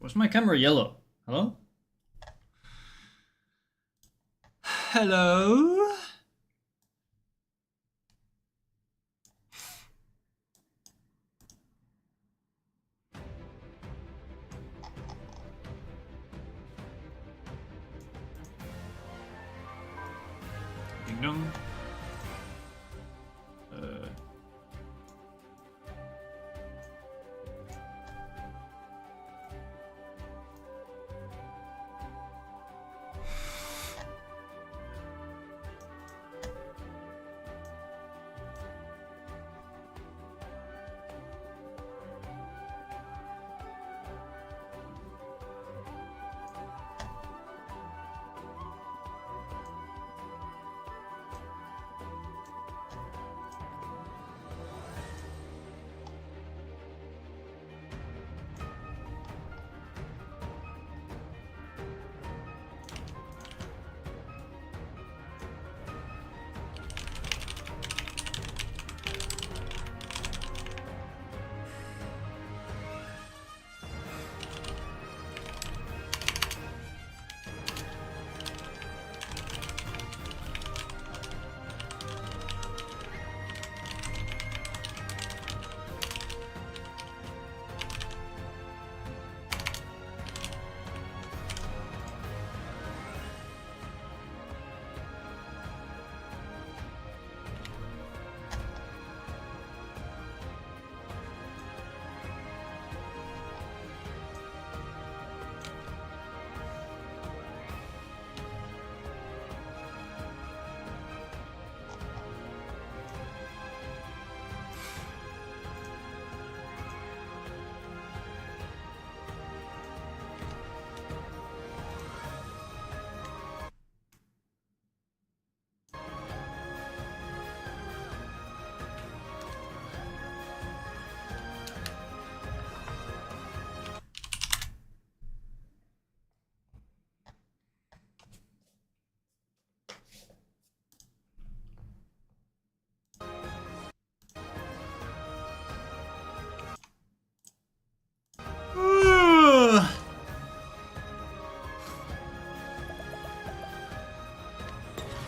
Was my camera yellow? Hello? Hello? Ding dong.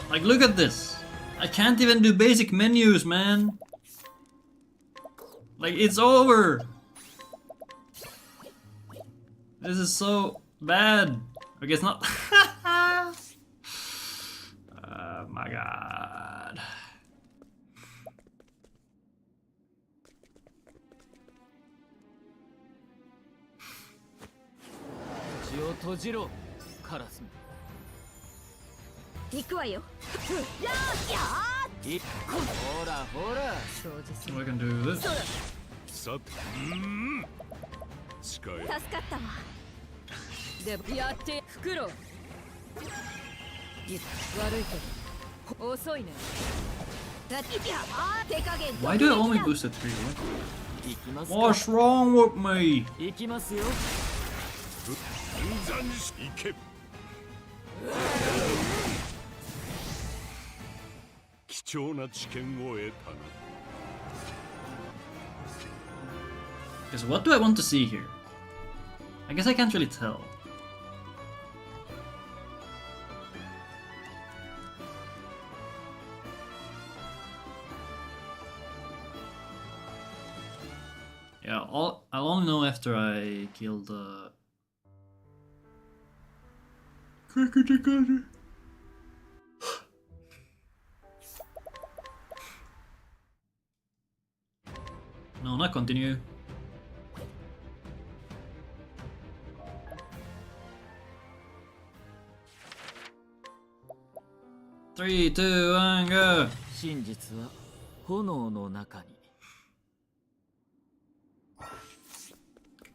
Like, look at this. I can't even do basic menus, man. Like, it's over. This is so bad. I guess not. Oh my god. I can do this. Why do I only boost at 3? What's wrong with me? Because what do I want to see here? I guess I can't really tell. Yeah, I'll only know after I kill the Cracker. No, not continue. Three, two, one, go.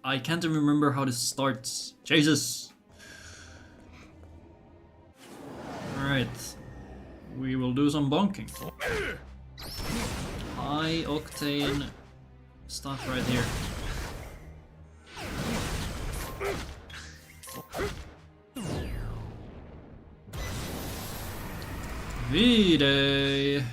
I can't even remember how this starts. Jesus. Alright. We will do some bonking. High octane stuff right here. V-Day.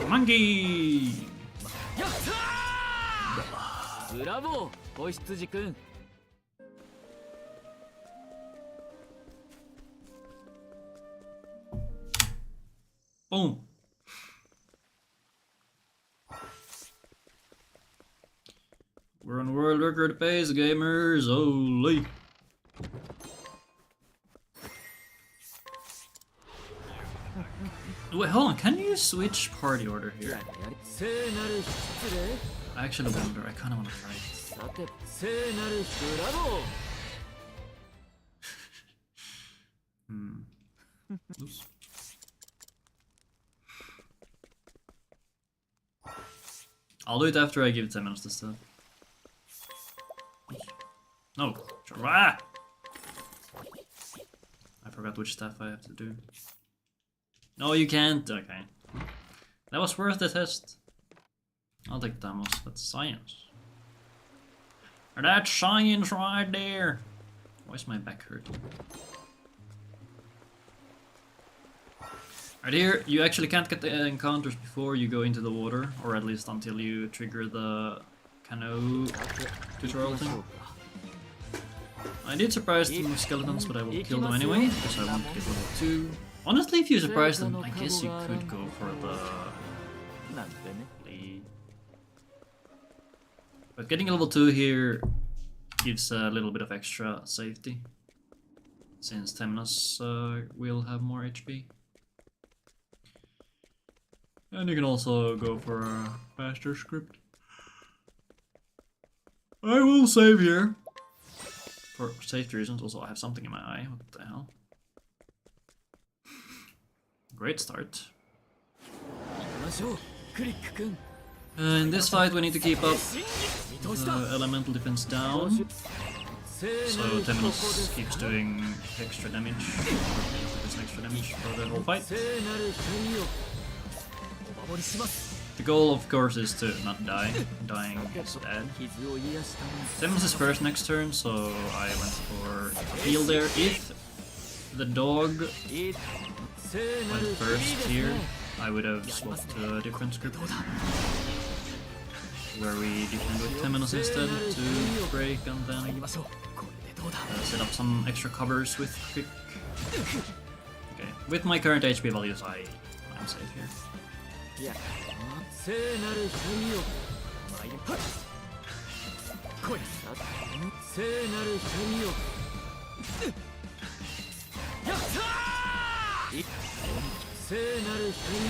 Monkey! Bravo, 子羊くん。 Boom! We're on world record pace, gamers! Holy! Wait, hold on, can you switch party order here? I actually wonder, I kinda wanna try it. Oops. I'll do it after I give Temenos the stuff. No, sure. Ah! I forgot which stuff I have to do. No, you can't. Okay. That was worth the test. I'll take Temenos. That's science. And that's science right there. Why is my back hurting? Right here, you actually can't get the encounters before you go into the water, or at least until you trigger the canoe tutorial thing. I did surprise them with skeletons, but I will kill them anyway, because I want to get level 2. Honestly, if you surprise them, I guess you could go for the lead. But getting level 2 here gives a little bit of extra safety, since Temenos will have more HP. And you can also go for a faster script. I will save here. For safety reasons. Also, I have something in my eye. What the hell? Great start. In this fight, we need to keep up elemental defense down. So Temenos keeps doing extra damage. Extra damage for the whole fight. The goal, of course, is to not die. Dying is bad. Temenos is first next turn, so I went for a heal there. If the dog went first here, I would have swapped to a different script, where we defend with Temenos instead to break and then set up some extra covers with quick. Okay, with my current HP values, I'm safe here.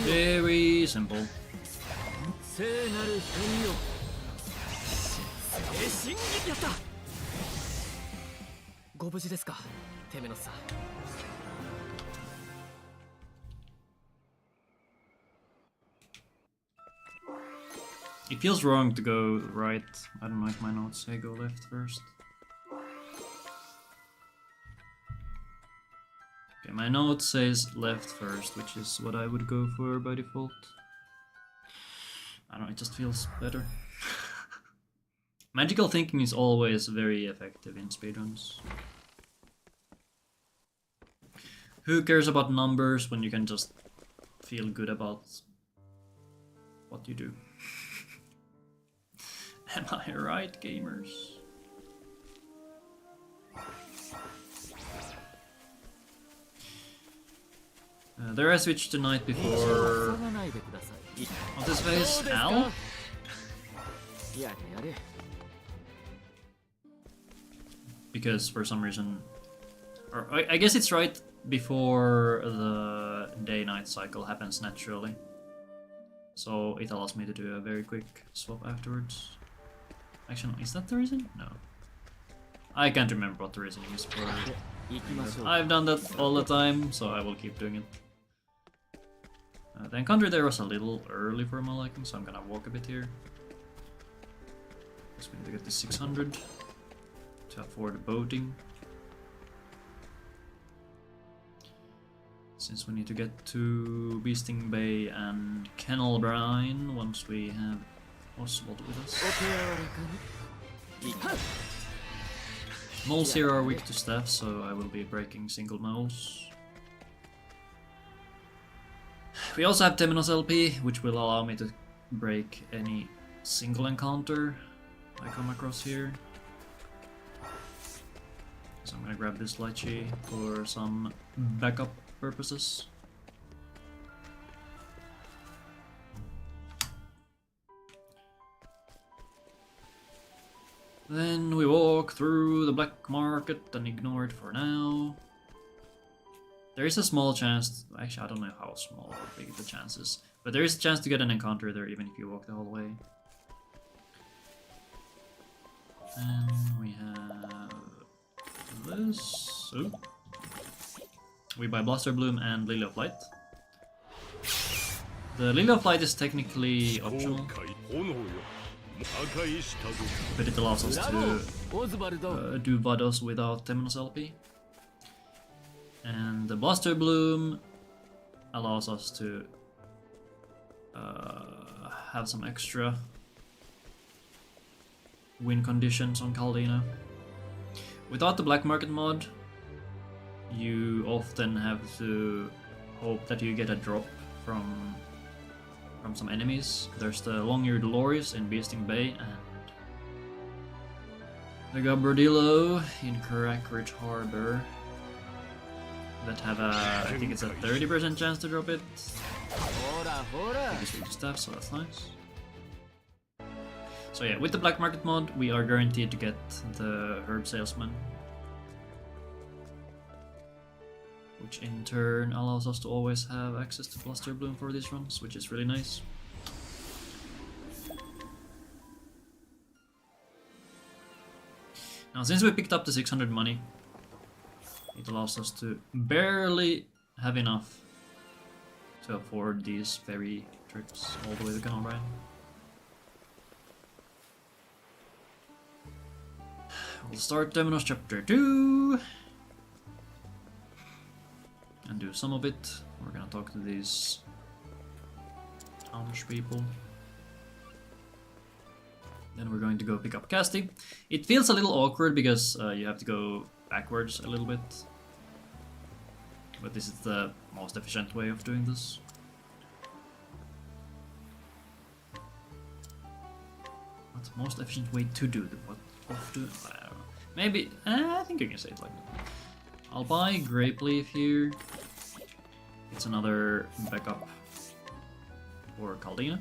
Very simple. ご無事ですか、テメノスさん。 It feels wrong to go right. I don't know if my notes say go left first. Okay, my note says left first, which is what I would go for by default. I don't know, it just feels better. Magical thinking is always very effective in speedruns. Who cares about numbers when you can just feel good about what you do? Am I right, gamers? There I switched to night before... What's his face? Al? Because for some reason Or I guess it's right before the day-night cycle happens naturally. So it allows me to do a very quick swap afterwards. Actually, is that the reason? No. I can't remember what the reasoning is for. I've done that all the time, so I will keep doing it. The encounter there was a little early for my liking, so I'm gonna walk a bit here. Just going to get the 600 to afford boating. Since we need to get to Beasting Bay and Kennel Brine once we have Oswald with us. Moles here are weak to staff, so I will be breaking single moles. We also have Temenos LP, which will allow me to break any single encounter I come across here. So I'm gonna grab this lychee for some backup purposes. Then we walk through the black market and ignore it for now. There is a small chance, actually I don't know how small or big the chance is, but there is a chance to get an encounter there even if you walk the whole way. And we have this. Ooh. We buy Blaster Bloom and Lily of Light. The Lily of Light is technically optional, but it allows us to do Vados without Temenos LP. And the Blaster Bloom allows us to have some extra win conditions on Caldina. Without the Black Market mod, you often have to hope that you get a drop from some enemies. There's the Long-Eared Loris in Beasting Bay and the Gabardillo in Karakridge Harbor that have a, I think it's a 30% chance to drop it. Because we staff, so that's nice. So yeah, with the Black Market mod, we are guaranteed to get the Herb Salesman, which in turn allows us to always have access to Blaster Bloom for these runs, which is really nice. Now, since we picked up the 600 money, it allows us to barely have enough to afford these ferry trips all the way to Kennel Brine. We'll start Temenos Chapter 2 and do some of it. We're gonna talk to these townspeople. Then we're going to go pick up Casti. It feels a little awkward because you have to go backwards a little bit. But this is the most efficient way of doing this. What's the most efficient way to do what of do? I don't know. Maybe I think you can say it like that. I'll buy Grape Leaf here. It's another backup for Caldina.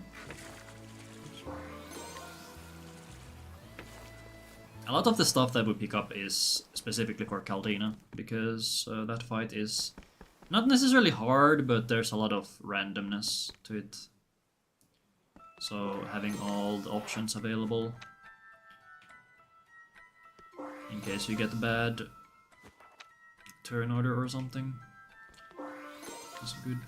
A lot of the stuff that we pick up is specifically for Caldina, because that fight is not necessarily hard, but there's a lot of randomness to it. So having all the options available in case you get a bad turn order or something is good.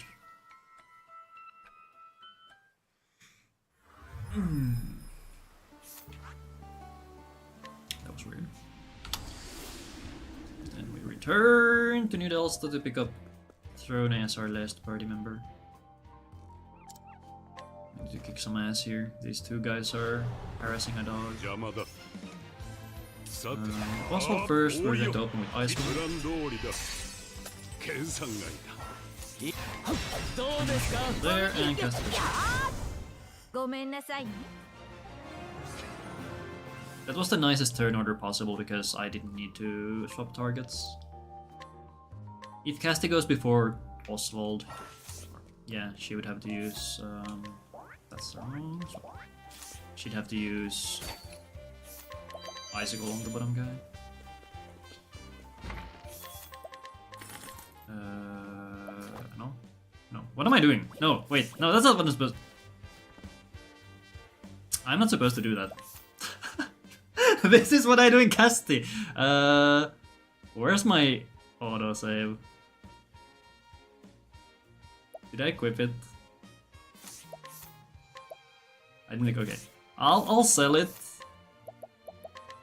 That was weird. Then we return to New Delsta to pick up Throne as our last party member. We need to kick some ass here. These two guys are harassing a dog. Oswald first, we're going to open with Icewind. There, and cast the bishop. That was the nicest turn order possible because I didn't need to swap targets. If Casti goes before Oswald, yeah, she would have to use... that's wrong. She'd have to use Icicle on the bottom guy. What am I doing? No, wait. No, that's not what I'm supposed... I'm not supposed to do that. This is what I do in Casti. Where's my autosave? Did I equip it? I didn't. Okay. I'll sell it.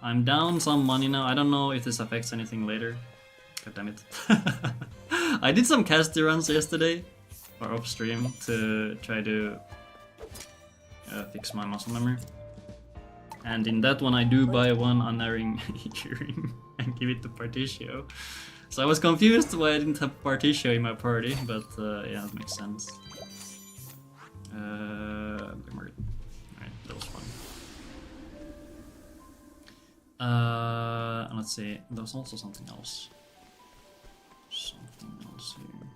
I'm down some money now. I don't know if this affects anything later. God damn it. I did some Casti runs yesterday, or off stream, to try to fix my muscle memory. And in that one I do buy one unerring earring and give it to Particio. So I was confused why I didn't have Particio in my party, but yeah, that makes sense. Alright, that was fun. Let's see, there was also something else. Something else here.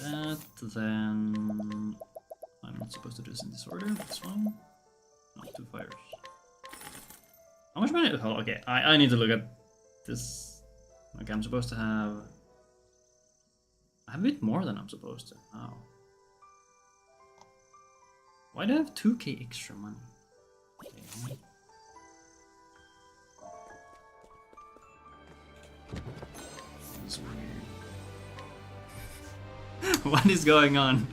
That, then... I'm not supposed to do this in this order, that's fine. No, 2 fires. How much money? Oh, okay, I need to look at this. Okay, I'm supposed to have... I have a bit more than I'm supposed to. Oh. Why do I have 2k extra money? Okay. That's weird. What is going on?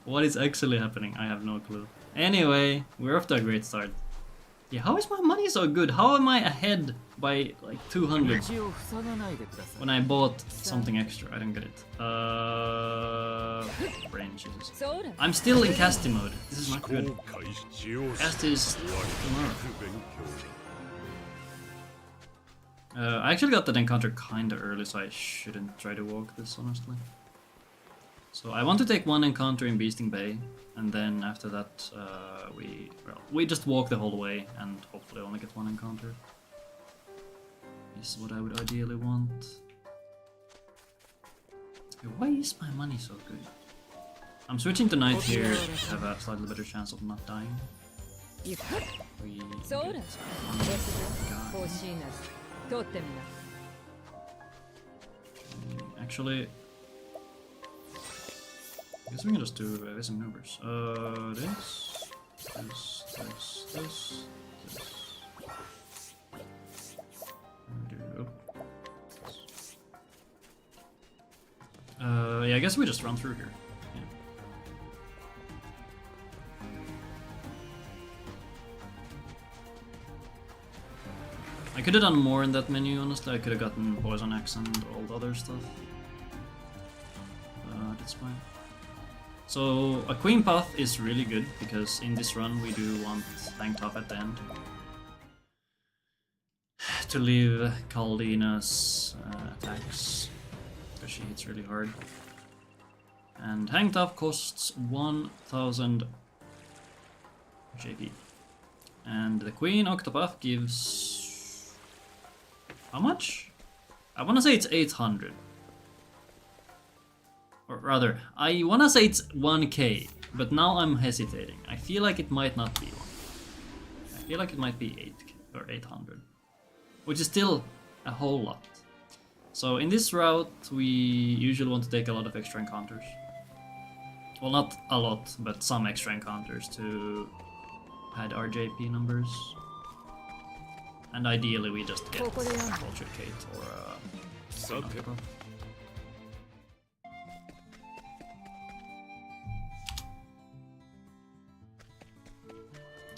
What is actually happening? I have no clue. Anyway, we're off to a great start. Yeah, how is my money so good? How am I ahead by like 200 when I bought something extra? I don't get it. Brain Jesus. I'm still in Casti mode. This is not good. Casti is tomorrow. I actually got that encounter kinda early, so I shouldn't try to walk this, honestly. So I want to take one encounter in Beasting Bay, and then after that we just walk the whole way and hopefully only get one encounter. Is what I would ideally want. Why is my money so good? I'm switching to Knight here to have a slightly better chance of not dying. Actually, I guess we can just do some numbers. This. Yeah, I guess we just run through here. Yeah. I could have done more in that menu, honestly. I could have gotten Poison Axe and all the other stuff. That's fine. So a Queen Path is really good, because in this run we do want Tank Top at the end. To leave Kaldina's attacks, because she hits really hard. And Hang Tough costs 1000 JP. And the Queen Octopath gives... how much? I wanna say it's 800. Or rather, I wanna say it's 1k, but now I'm hesitating. I feel like it might not be 1. I feel like it might be 8k or 800. Which is still a whole lot. So in this route, we usually want to take a lot of extra encounters. Well, not a lot, but some extra encounters to add our JP numbers. And ideally we just get Vulture Kate or Octopath.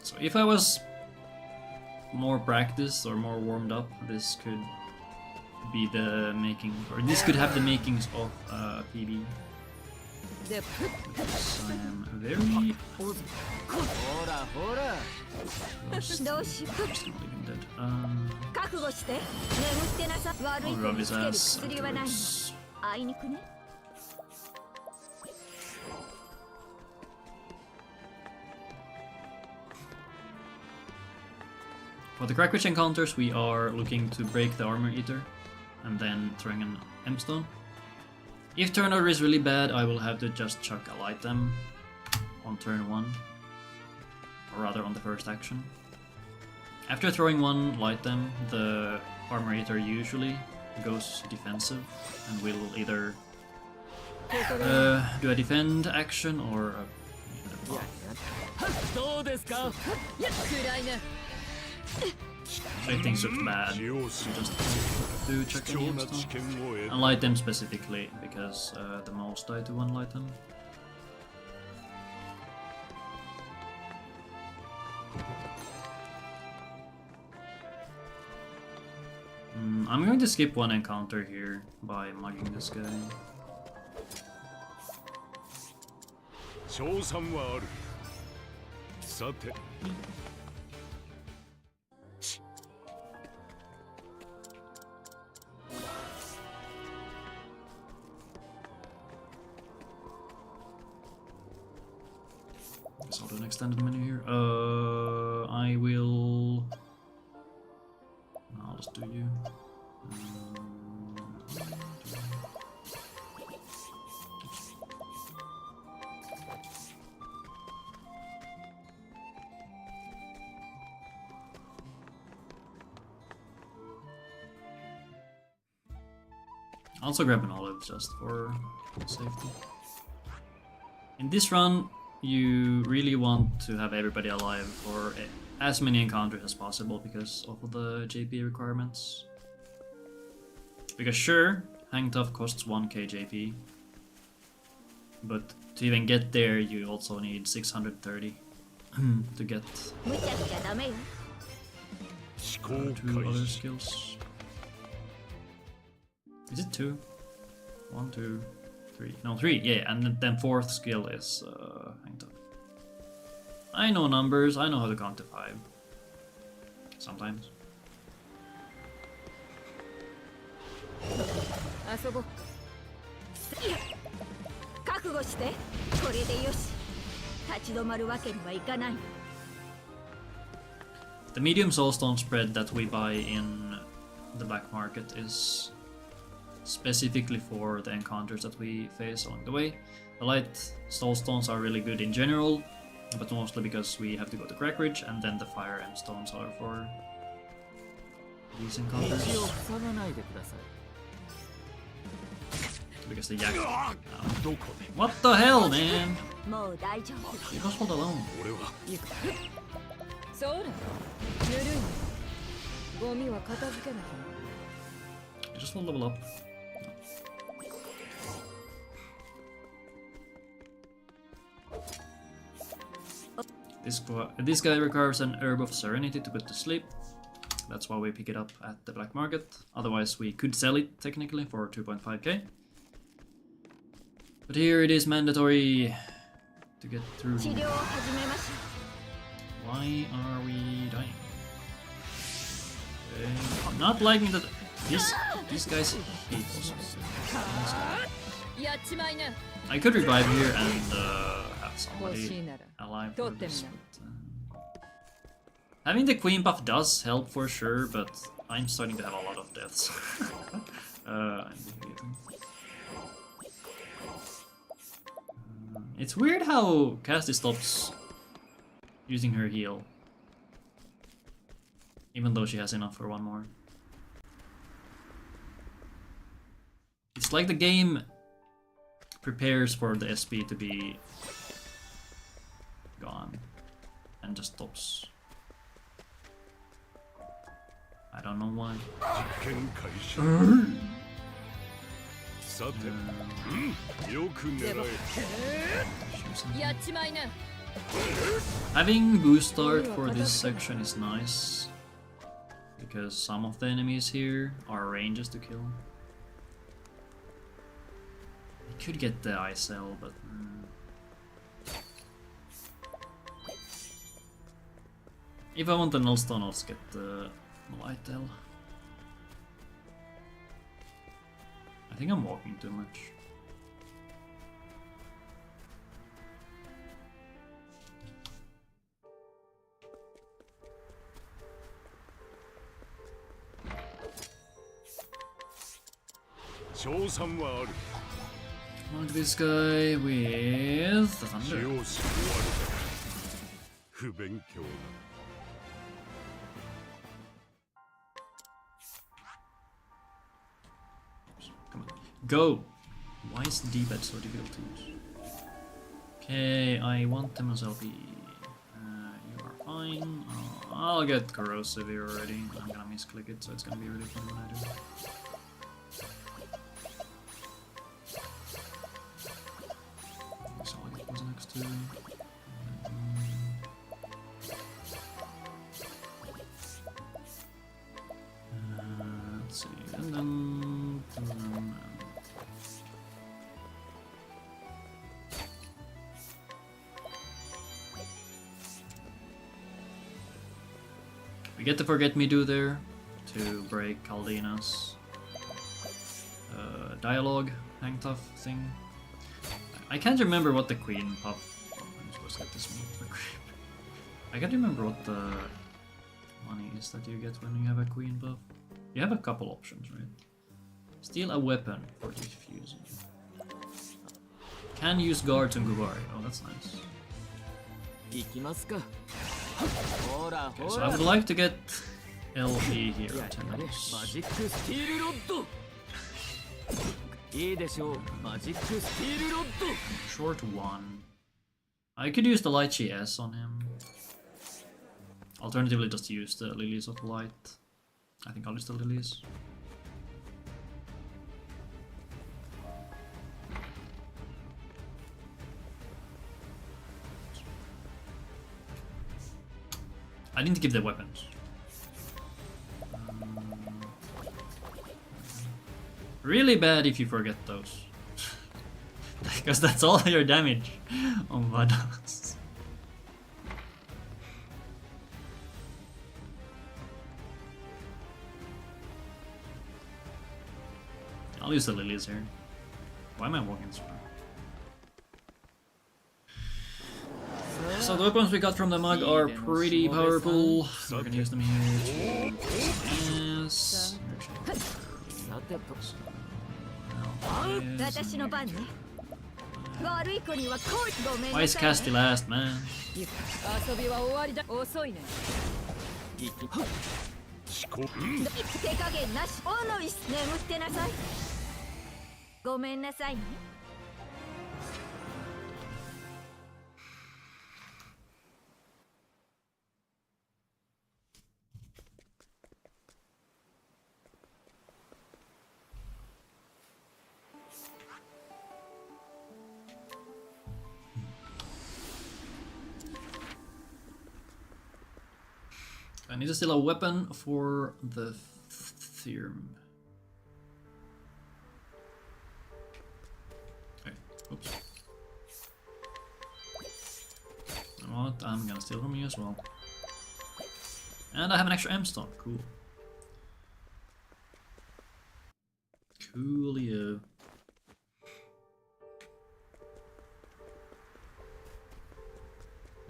So if I was more practiced or more warmed up, this could be the making, or this could have the makings of PB. Because I am very close to leaving dead. I'll rub his ass afterwards. For the Crackwitch encounters, we are looking to break the Armor Eater and then throwing an M-Stone. If turn order is really bad, I will have to just chuck a Light Them on turn 1, or rather on the first action. After throwing one Light Them, the Armor Eater usually goes defensive and will either do a defend action or a if things look bad, just do check on stuff. And light them specifically, because the most die to one light them. I'm going to skip one encounter here by mugging this guy. Guess I'll do an extended menu here. I will. No, I'll just do you. I'll also grab an olive just for safety. In this run, you really want to have everybody alive for as many encounters as possible because of the JP requirements. Because sure, Hang Tough costs 1k JP, but to even get there you also need 630 to get 2 other skills. Is it 2? 1, 2, 3. No, 3, yeah, and then 4th skill is Hang Tough. I know numbers, I know how to count to 5. Sometimes. The medium soulstone spread that we buy in the black market is specifically for the encounters that we face along the way. The light soulstones are really good in general, but mostly because we have to go to Crackridge, and then the fire M stones are for these encounters. Because the yak. What the hell, man? You just hold alone. You just will level up. This guy requires an Herb of Serenity to put to sleep. That's why we pick it up at the black market. Otherwise we could sell it technically for 2.5k. But here it is mandatory to get through. Why are we dying? Okay. I'm not liking that these guys hate us. I could revive here and have somebody alive for this, but, having the Queen buff does help for sure, but I'm starting to have a lot of deaths. It's weird how Cassie stops using her heal, even though she has enough for one more. It's like the game prepares for the SP to be gone and just stops. I don't know why. Having boost start for this section is nice, because some of the enemies here are ranges to kill. I could get the ISL, but if I want the Nullstone, I'll just get the Lightel. I think I'm walking too much. Mark this guy with the thunder. Go! Why is the D-pad so difficult to use? Okay, I want Temenos LP. You are fine. I'll get corrosive here already. I'm gonna misclick it, so it's gonna be really fun when I do. So I'll get those next two. Let's see, and then we get the Forget Me Do there to break Caldena's dialogue hang tough thing. I can't remember what the Queen Puff. Oh, I'm supposed to get this one. I can't remember what the money is that you get when you have a Queen Puff. You have a couple options, right? Steal a weapon for defusing. Can use guards and Gubari. Oh, that's nice. Okay, so I would like to get LP here at Temenos. Short one. I could use the Light GS on him. Alternatively, just use the Lilies of Light. I think I'll use the Lilies. I didn't give the weapons. Really bad if you forget those. Because that's all your damage on Vadas. I'll use the Lilies here. Why am I walking this far? So the weapons we got from the mug are pretty powerful. So we're gonna use them here to yes. Why is Casti last, man? 遊びは終わりだ。遅いね。手加減なし。おのいす。眠ってなさい。ごめんなさいね。I need to steal a weapon for the theorem. Okay, oops. You know what? I'm gonna steal from you as well. And I have an extra M stock, cool. Coolio.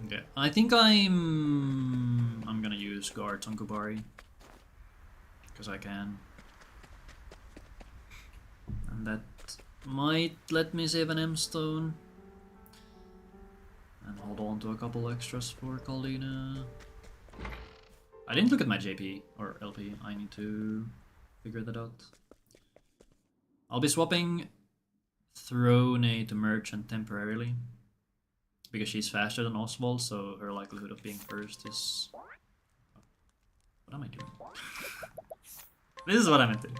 Okay, I think I'm gonna use guards on Kubari. Because I can. And that might let me save an M stone. And hold on to a couple extras for Kaldina. I didn't look at my JP or LP. I need to figure that out. I'll be swapping Throne to Merchant temporarily. Because she's faster than Oswald, so her likelihood of being first is... What am I doing? This is what I meant to do.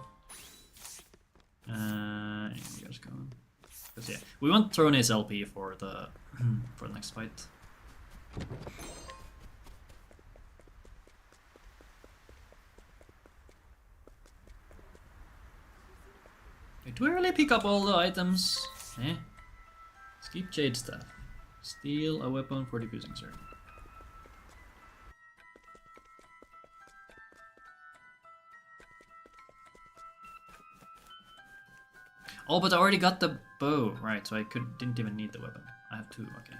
You guys go. Because yeah, we want Throne's LP for the for the next fight. Wait, do I really pick up all the items? Eh? Skip Jade Staff. Steal a weapon for defusing, sir. Oh, but I already got the bow, right? So I didn't even need the weapon. I have two, okay.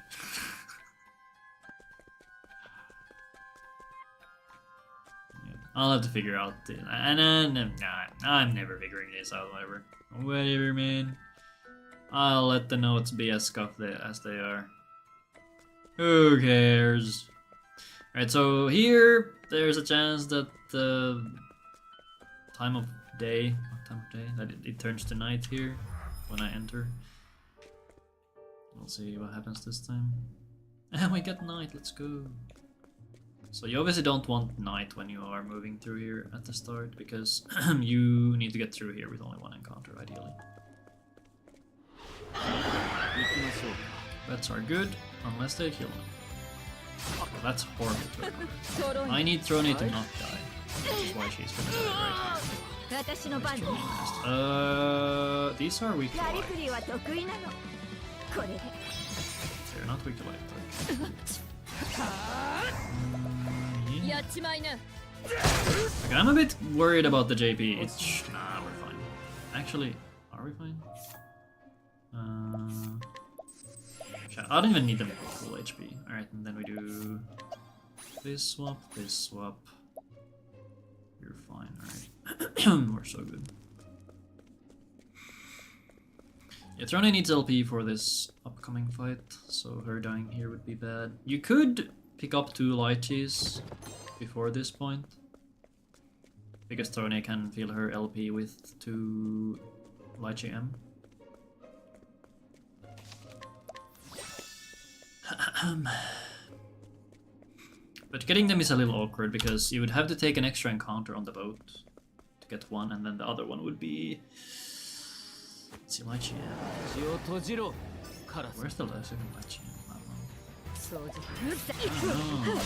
Yeah, I'll have to figure out the, I'm never figuring this out. Whatever, man. I'll let the notes be as scuffed as they are. Who cares? Right, so here there's a chance that the time of day. What time of day? That it turns to night here when I enter. We'll see what happens this time. And we get night, let's go. So you obviously don't want night when you are moving through here at the start, because you need to get through here with only one encounter, ideally. Bets are good, unless they kill them. Oh, that's horrible to ignore. I need Throne to not die, which is why she's gonna die right here. These are weak to light. They're not weak to light, yeah. Okay, I'm a bit worried about the JP. It's... Nah, we're fine. Actually, are we fine? I don't even need them full HP. Alright, and then we do this swap, this swap. You're fine, alright. We're so good. Yeah, Throne needs LP for this upcoming fight, so her dying here would be bad. You could pick up 2 lychees before this point, because Throne can feel her LP with 2 lychee M. But getting them is a little awkward, because you would have to take an extra encounter on the boat to get one, and then the other one would be... Let's see, lychee M. Where's the second lychee M? Oh.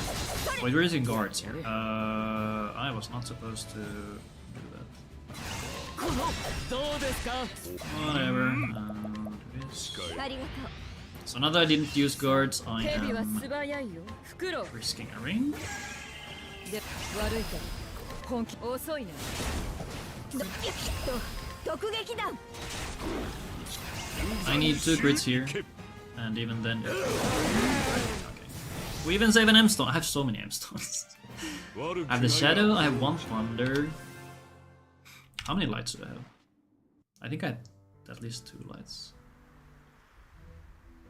Wait, we're using guards here. I was not supposed to do that. Whatever. So now that I didn't use guards, I am risking a ring. I need 2 crits here, and even then... Okay. We even save an M-stone. I have so many M-stones. I have the Shadow, I have 1 Thunder. How many lights do I have? I think I had at least 2 lights.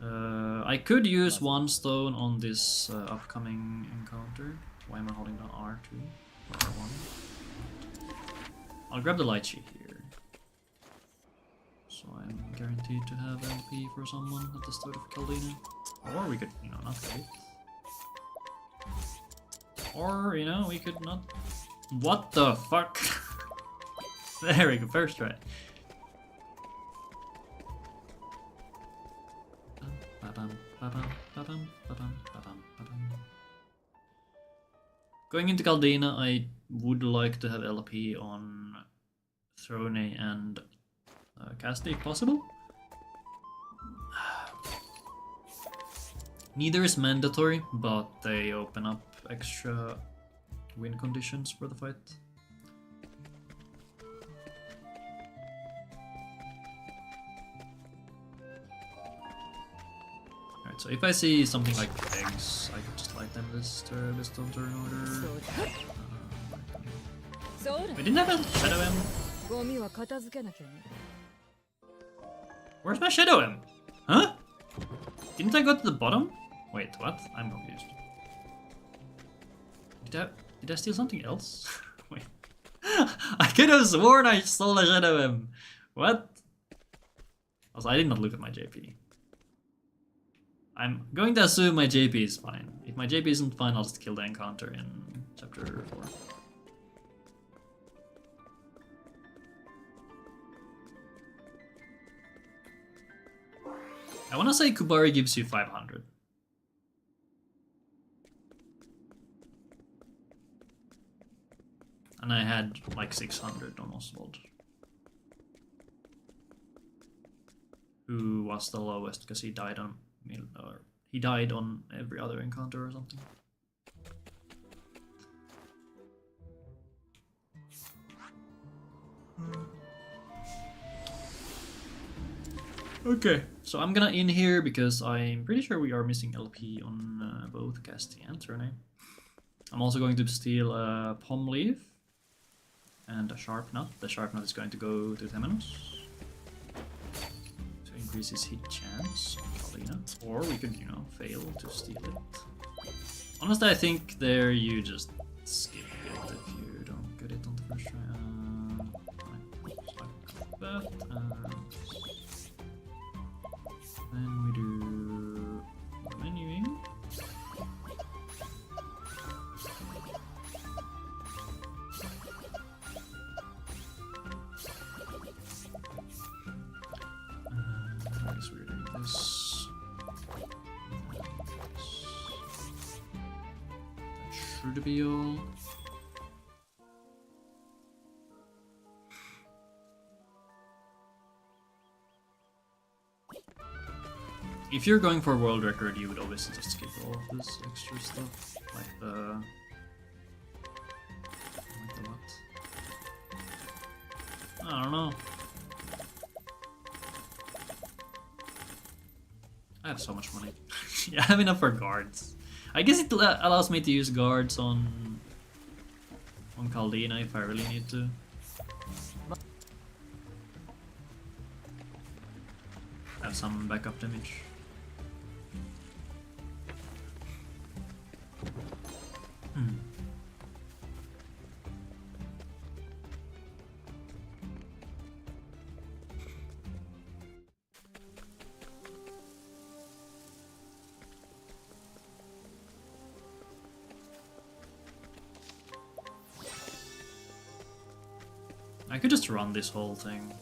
I could use 1 stone on this upcoming encounter. Why am I holding down R2 or R1? I'll grab the lychee here. So I'm guaranteed to have LP for someone at the start of Caldina. Or we could, you know, not wait. Or, you know, we could not... What the fuck? There we go, first try. Going into Caldina, I would like to have LP on Throne and Casti if possible. Neither is mandatory, but they open up extra win conditions for the fight. Alright, so if I see something like eggs, I could just light them this turn order. We didn't have a Shadow M. Where's my Shadow M? Huh? Didn't I go to the bottom? Wait, what? I'm confused. Did I steal something else? Wait. I could have sworn I stole a Shadow M. What? Also, I did not look at my JP. I'm going to assume my JP is fine. If my JP isn't fine, I'll just kill the encounter in chapter 4. I wanna say Kubari gives you 500. And I had like 600 on Oswald. Who was the lowest because he died on every other encounter or something. Okay, so I'm gonna in here because I'm pretty sure we are missing LP on both Casti and Throne. I'm also going to steal a Palm Leaf and a Sharp Nut. The Sharp Nut is going to go to Temenos to increase his hit chance on Caldina. Or we could, you know, fail to steal it. Honestly, I think there you just skip it if you don't get it on the first try. Fine. that, and then we do menuing. I guess we're doing this. That should be all. If you're going for a world record, you would obviously just skip all of this extra stuff, like the what? I don't know. I have so much money. Yeah, I have enough for guards. I guess it allows me to use guards on Caldina if I really need to. Have some backup damage. I could just run this whole thing,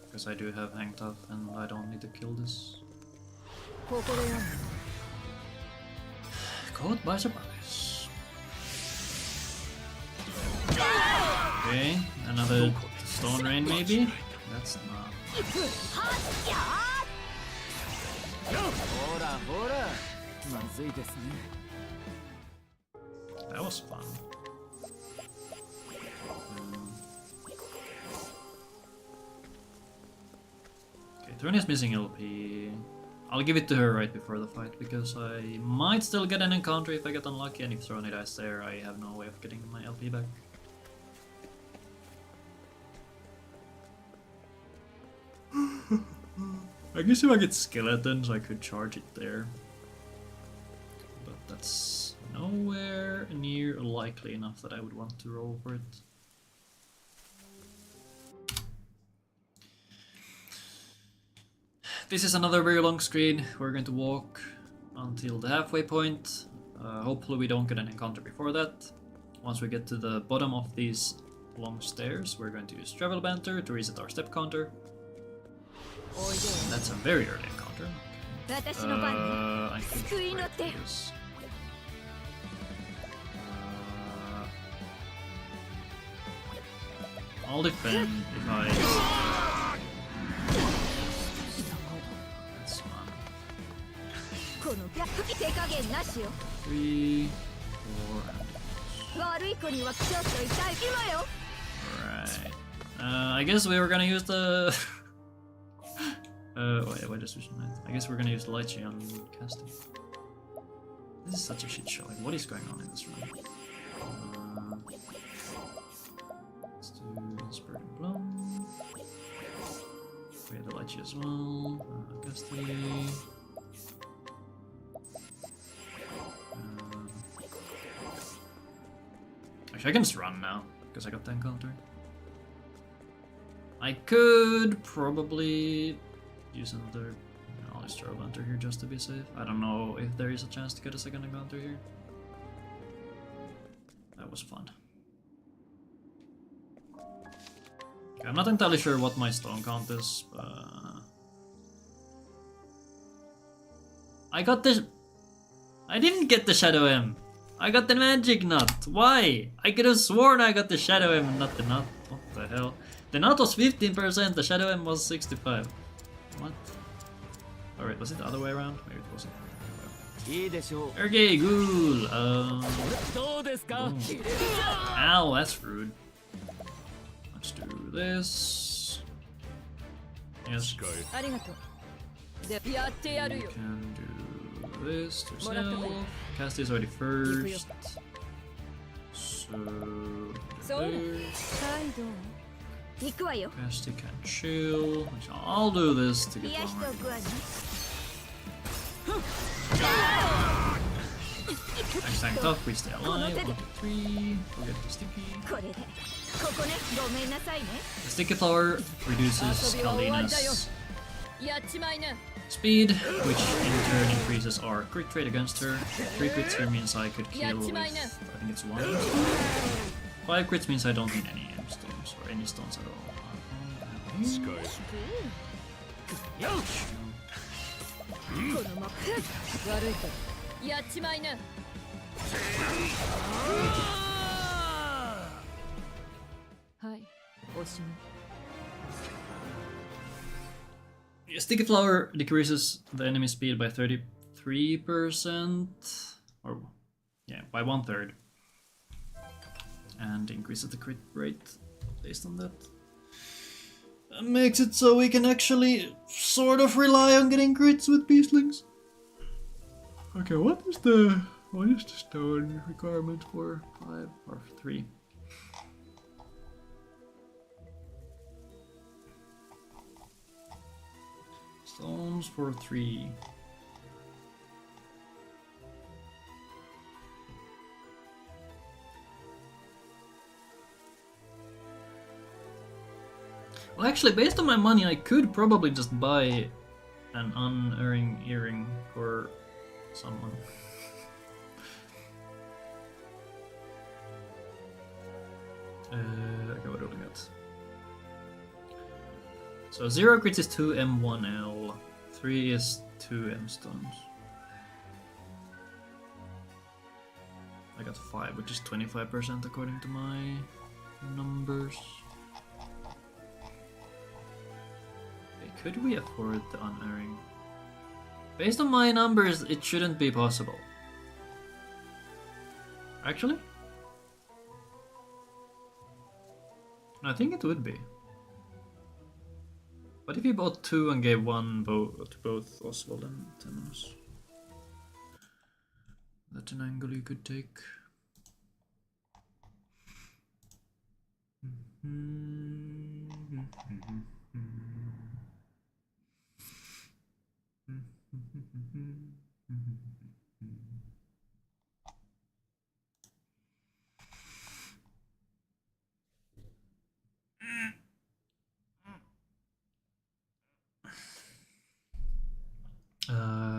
because I do have Hang Tough and I don't need to kill this. Caught by surprise. Okay, another Stone Rain maybe? That's not. That was fun. Throne is missing LP. I'll give it to her right before the fight because I might still get an encounter if I get unlucky, and if Throne dies there, I have no way of getting my LP back. I guess if I get skeletons, I could charge it there. But that's nowhere near likely enough that I would want to roll for it. This is another very long screen. We're going to walk until the halfway point. Hopefully we don't get an encounter before that. Once we get to the bottom of these long stairs, we're going to use Travel Banter to reset our step counter. And that's a very early encounter. I could break this. I'll defend if I... That's fun. 3, 4, Alright. I guess we were gonna use the... wait, just vision night. I guess we're gonna use the Lychee on casting. This is such a shit show. Like, what is going on in this room? Let's do Spirit and Bloom. We have the Lychee as well. Casting. Actually, I can just run now because I got the encounter. I could probably use another. I'll use Travel Banter here just to be safe. I don't know if there is a chance to get a second encounter here. That was fun. Okay, I'm not entirely sure what my stone count is, but I got this. I didn't get the Shadow M. I got the Magic Nut. Why? I could have sworn I got the Shadow M and not the Nut. What the hell? The Nut was 15%, the Shadow M was 65%. What? Alright, was it the other way around? Maybe it wasn't. Okay, cool. Ow, that's rude. Let's do this. Yes. You can do this to yourself. Cast is already first. So there. Cast can chill. I'll do this to get longer. Thanks, tanked up, we stay alive. 1, 2, 3. We'll get the sticky. これでここねごめんなさいね The sticky flower reduces Kalina's やっちまいな speed, which in turn increases our crit rate against her. 3 crits here means I could kill with, I think it's 1. 5 crits means I don't need any stones or any stones at all. このま悪いからやっちまいなはいおしまい Sticky flower decreases the enemy speed by 33%, or yeah, by 1/3, and increases the crit rate based on that. That makes it so we can actually sort of rely on getting crits with beastlings. Okay, what is the stone requirement for 5 or 3? Stones for 3. Well, actually, based on my money, I could probably just buy an unerring earring for someone. Okay, what do we got? So 0 crits is 2 M1L, 3 is 2 M stones. I got 5, which is 25% according to my numbers. Okay, could we afford the unerring? Based on my numbers, it shouldn't be possible. Actually? I think it would be. What if you bought 2 and gave 1 to both Oswald and Temenos? That's an angle you could take.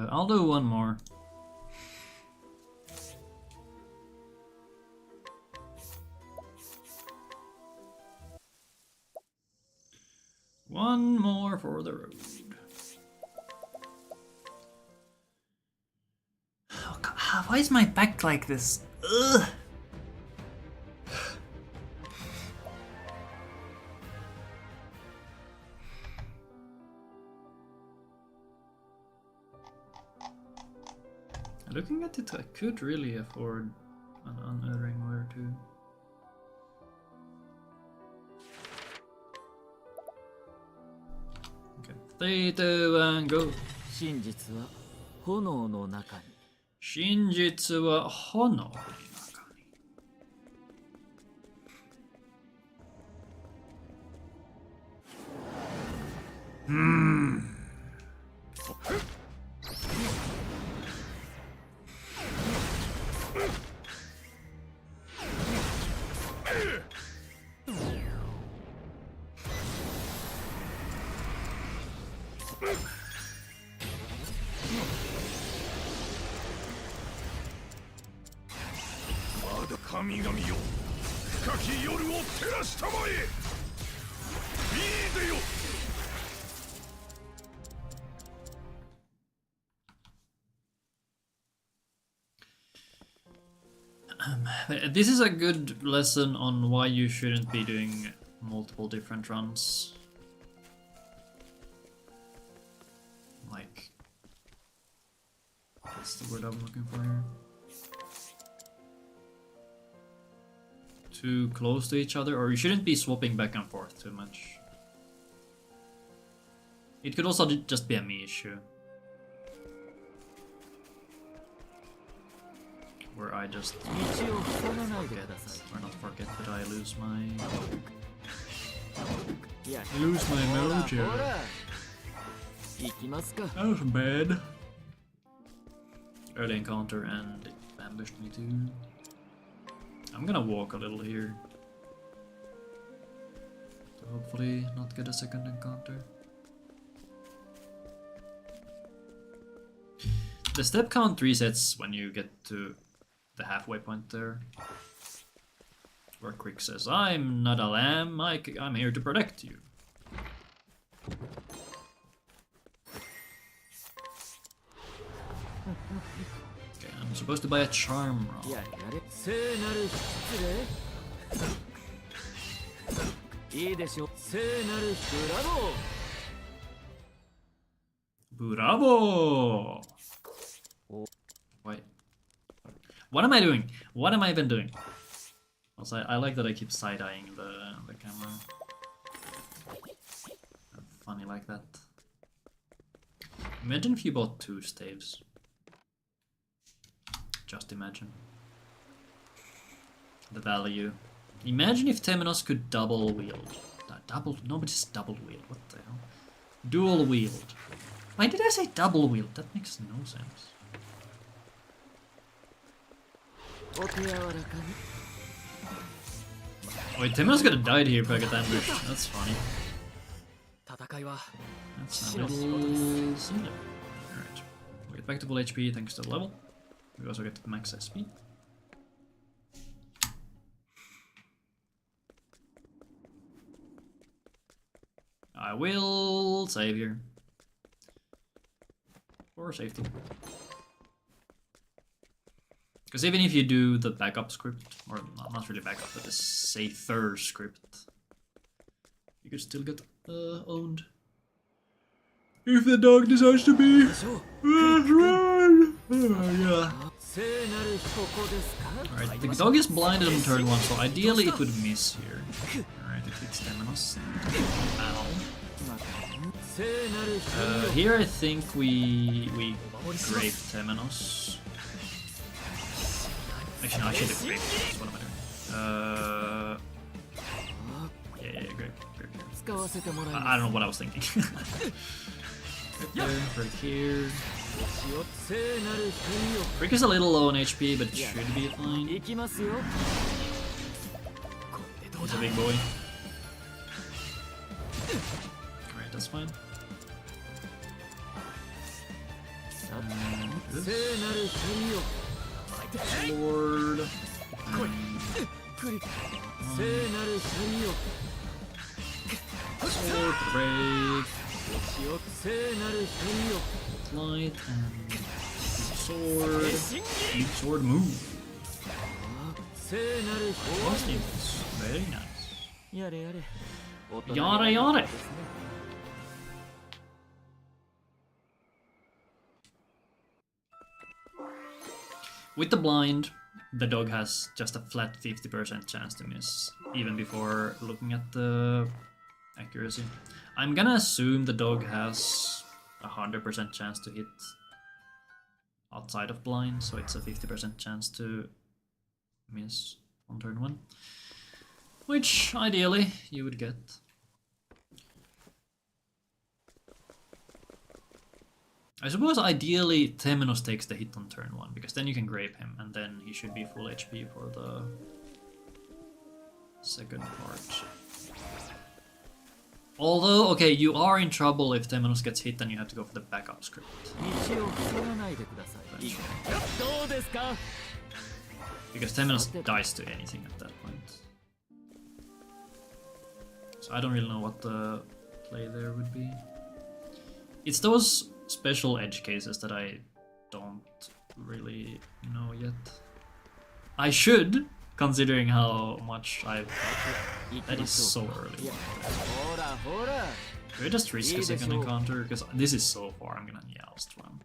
I'll do one more. One more for the road. Oh, God, why is my back like this? Ugh. Looking at it, I could really afford an unerring or two. Okay, 3, 2, and go. 真実は炎の中に。真実は炎の中に。神々よ、深き夜を照らしたまえ。いいでよ。This is a good lesson on why you shouldn't be doing multiple different runs. Like, what's the word I'm looking for here? Too close to each other, or you shouldn't be swapping back and forth too much. It could also just be a me issue. Where I just forget, or not forget, but I lose my mojo. That was bad. Early encounter and ambushed me too. I'm gonna walk a little here. To hopefully not get a second encounter. The step count resets when you get to the halfway point there. Where Quick says, I'm not a lamb, I'm here to protect you. Okay, I'm supposed to buy a charm roll. Bravo! Wait. What am I doing? What am I even doing? Also, I like that I keep side-eyeing the camera. Funny like that. Imagine if you bought 2 staves. Just imagine. The value. Imagine if Temenos could double wield. Nobody's double wield, what the hell? Dual wield. Why did I say double wield? That makes no sense. Wait, Temenos could have died here if I got ambushed. That's funny. That's a little silly. Alright. We get back to full HP thanks to the level. We also get max SP. I will save here. For safety. Because even if you do the backup script, or not really backup, but the safer script, you could still get owned. If the dog decides to be... yeah. Alright, the dog is blinded on turn 1, so ideally it would miss here. Alright, it hits Temenos. Ow. Here I think we grape Temenos. Actually no, I should have graped Temenos, what am I doing? Yeah, grape. I don't know what I was thinking. Right there, right here. Rick is a little low on HP, but it should be fine. He's a big boy. Alright, that's fine. Lord. Sword break. Light and sword. Deep sword move. Very nice. Yada yada. With the blind, the dog has just a flat 50% chance to miss, even before looking at the accuracy. I'm gonna assume the dog has 100% chance to hit outside of blind, so it's a 50% chance to miss on turn 1. Which, ideally, you would get. I suppose ideally Temenos takes the hit on turn 1, because then you can grape him, and then he should be full HP for the second part. Although, okay, you are in trouble if Temenos gets hit and you have to go for the backup script. Because Temenos dies to anything at that point. So I don't really know what the play there would be. It's those special edge cases that I don't really know yet. I should, considering how much I've... That is so early. Could I just risk a second encounter? Because this is so far, I'm gonna Youst one.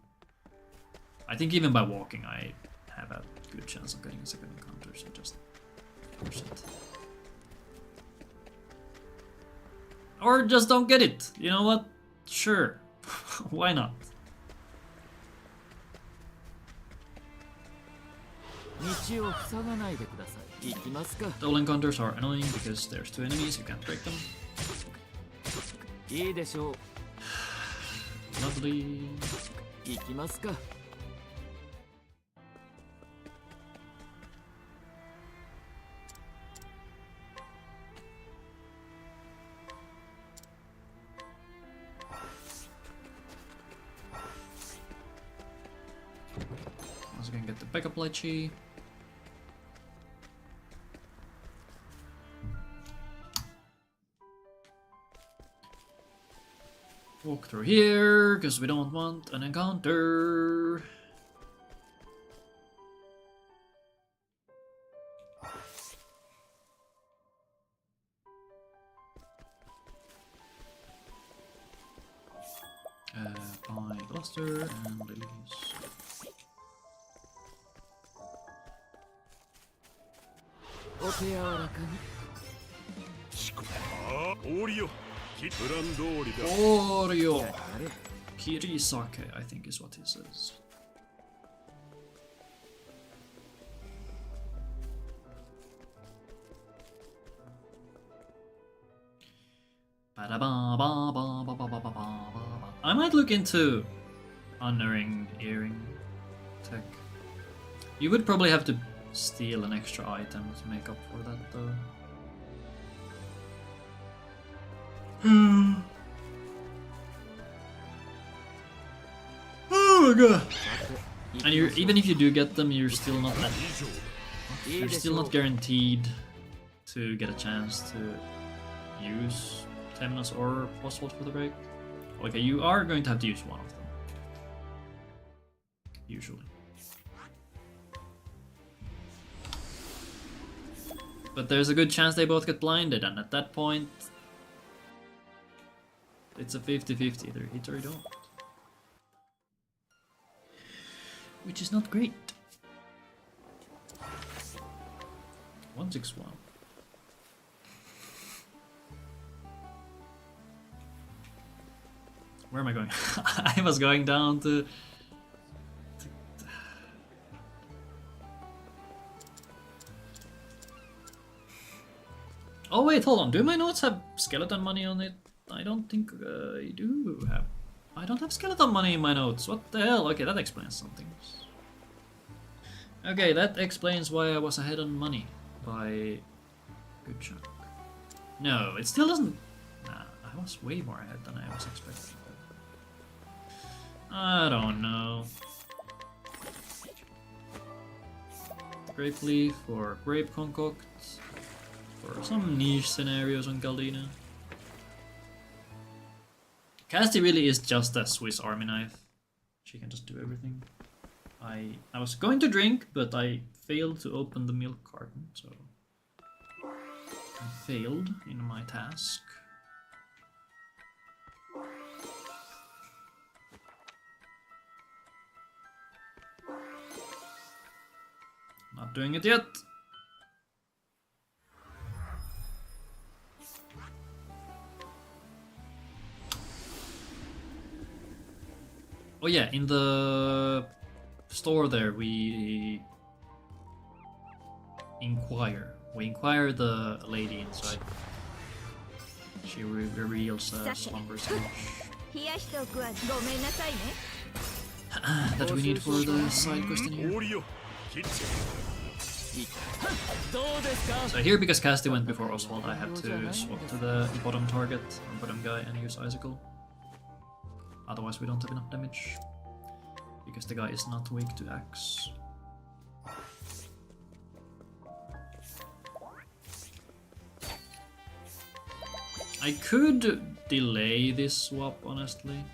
I think even by walking I have a good chance of getting a second encounter, so just force it. Or just don't get it, you know what? Sure. Why not? Double encounters are annoying because there's 2 enemies, you can't break them. Lovely. back up lychee. Walk through here, because we don't want an encounter. Buy cluster and release. お手柔らかに。ああ、氷よ。プラン通りだ。 Oreo Kirisake, I think is what he says. I might look into honoring earring tech. You would probably have to steal an extra item to make up for that though. Oh my god! And even if you do get them, you're still not guaranteed to get a chance to use Temenos or Oswald for the break. Okay, you are going to have to use one of them. Usually. But there's a good chance they both get blinded, and at that point, it's a 50-50, either hit or you don't. Which is not great. 161. Where am I going? I was going down to... Oh wait, hold on. Do my notes have skeleton money on it? I don't think I do have... I don't have skeleton money in my notes. What the hell? Okay, that explains some things. Okay, that explains why I was ahead on money by a good chunk. No, it still doesn't... Nah, I was way more ahead than I was expecting. I don't know. Grape leaf or grape concoct for some niche scenarios on Galdina. Casty really is just a Swiss Army knife. She can just do everything. I was going to drink, but I failed to open the milk carton, so I failed in my task. Not doing it yet. Oh yeah, in the store there we inquire. We inquire the lady inside. She reveals a slumber sandwich. That we need for the side quest in here. So here, because Casty went before Oswald, I have to swap to the bottom target, or bottom guy, and use Icicle. Otherwise we don't have enough damage, because the guy is not weak to axe. I could delay this swap, honestly.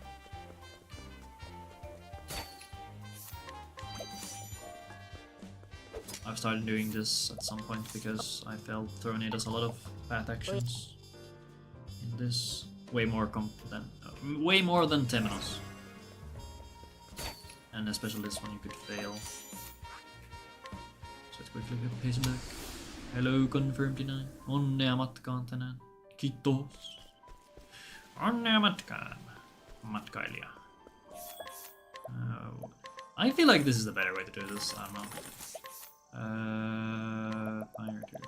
I've started doing this at some point because I felt Throne does a lot of bad actions in this. Way more than Temenos. And especially this one you could fail. So let's quickly get pace back. Hello, confirmed 9. Onnea matkaan tänään. Kiitos. Onnea matkaan. Matkailija. I feel like this is the better way to do this. I don't know. Fire turn.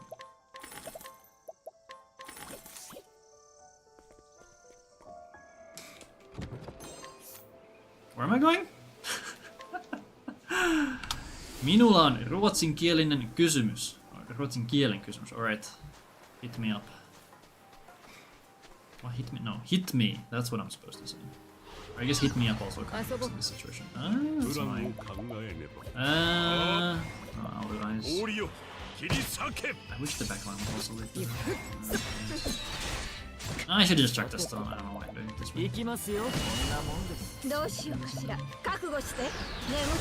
Where am I going? Minulla on ruotsinkielinen kysymys. Ruotsin kielen kysymys. Alright. Hit me up. What, hit me? No, hit me. That's what I'm supposed to say. I guess hit me up also kind of in this situation. Ah, that's プランを annoying. 考えねば Oh, otherwise. 氷よ切り裂け I wish the backline was also lit there. I should just check the stone. I don't know why I'm doing it this way. 行きますよ。こんなもんです。どうしようかしら。覚悟して。眠っ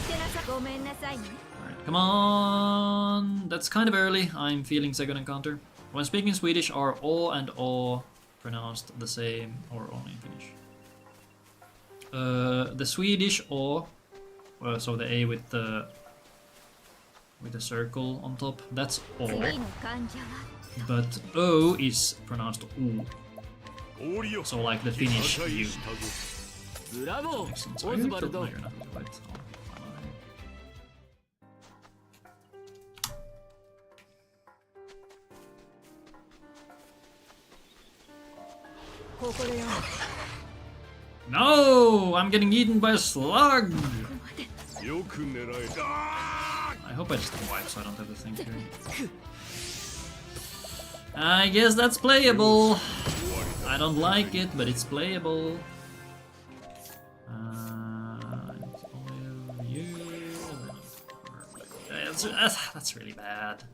てなさい。ごめんなさいね。Alright, come on! That's kind of early. I'm feeling second encounter. When speaking Swedish, are O and O pronounced the same or only in Finnish? The Swedish O, so the A with the circle on top, that's O. 次の患者は But O is pronounced U. 氷よ So like the Finnish 破壊 U. したぞブラボ Makes sense. ー。 Oh, オ you ズバル killed- no, ド。 you're not gonna fight. Oh, fine. ここでよ。 No! I'm getting eaten by a slug! よく狙えた I hope I just wipe so I don't have to think here. I guess that's playable. I don't like it, but it's playable. It's only you. That's really bad.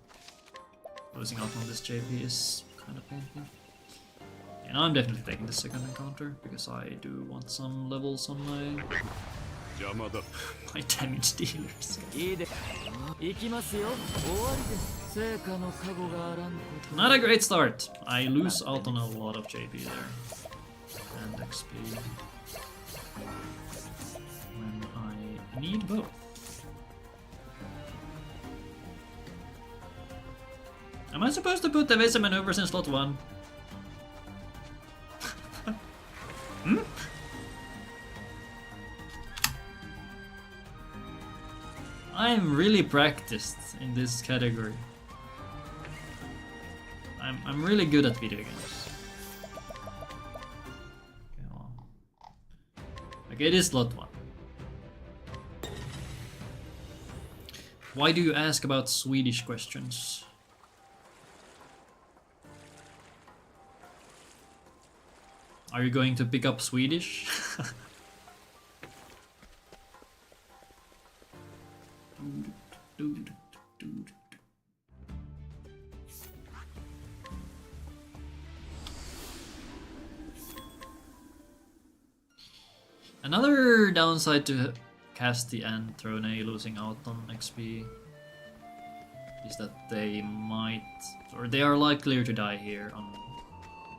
Losing out on this JP is kind of painful. And I'm definitely taking the second encounter because I do want some levels on my 邪魔だ my damage dealers. いいで。行きますよ。終わりです。成果の加護があらんこと。 Not a great start. I lose out on a lot of JP there. And XP. When I need both. Am I supposed to put the Vesa maneuvers in slot 1? Hmm? I'm really practiced in this category. I'm really good at video games. Okay, well. Okay, it is slot 1. Why do you ask about Swedish questions? Are you going to pick up Swedish? Another downside to Casti and Throne losing out on XP is that they might, or they are likelier to die here on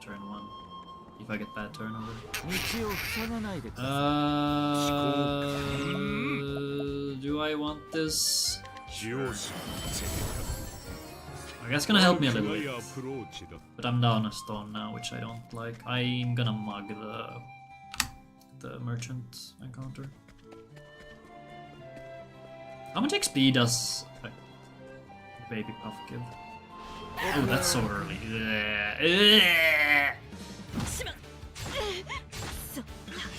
turn 1 if I get bad turnover. 道を塞がないでくださ Do I want this? 使用し I guess it's gonna help me a little 暗い bit. アプローチだ But I'm down a stone now, which I don't like. I'm gonna mug the merchant encounter. How much XP does a baby puff give? Oh, that's so early.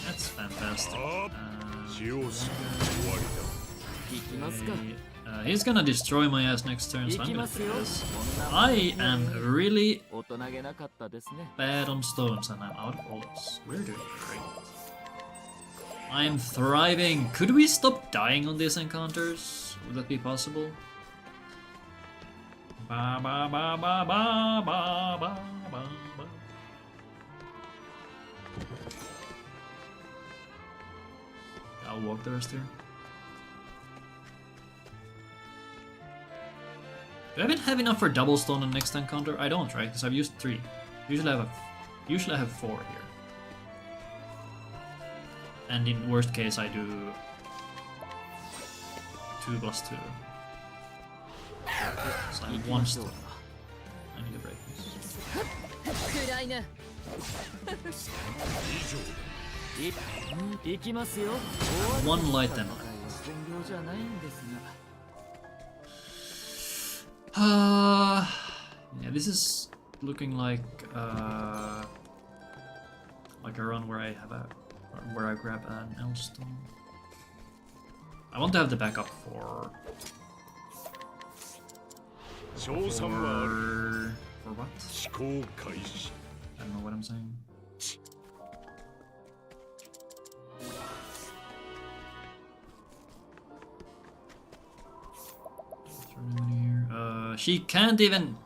That's fantastic. 使用し終わりだ い。行きますか。 He's gonna destroy my ass next turn, so 行 I'm き gonna ますよ。 take this. こんなもん I am really 大人げなかったですね。 bad on stones and I'm out of olives. We're doing great. I'm thriving. Could we stop dying on these encounters? Would that be possible? Ba ba ba ba ba ba ba ba ba. I'll walk the rest here. Do I even have enough for double stone on next encounter? I don't, right? Because I've used 3. Usually I have 4 here. And in worst case I do 2 plus 2. So I have 1 stone. I need to break this. 暗いな。行きますよ。終わり One light 戦い ammo. は本業じゃないんですが。 Yeah, this is looking like a run where I have where I grab an Elstone. I want to have the backup for 賞賛はある for what? 思考開始 I don't know what I'm saying. She can't even...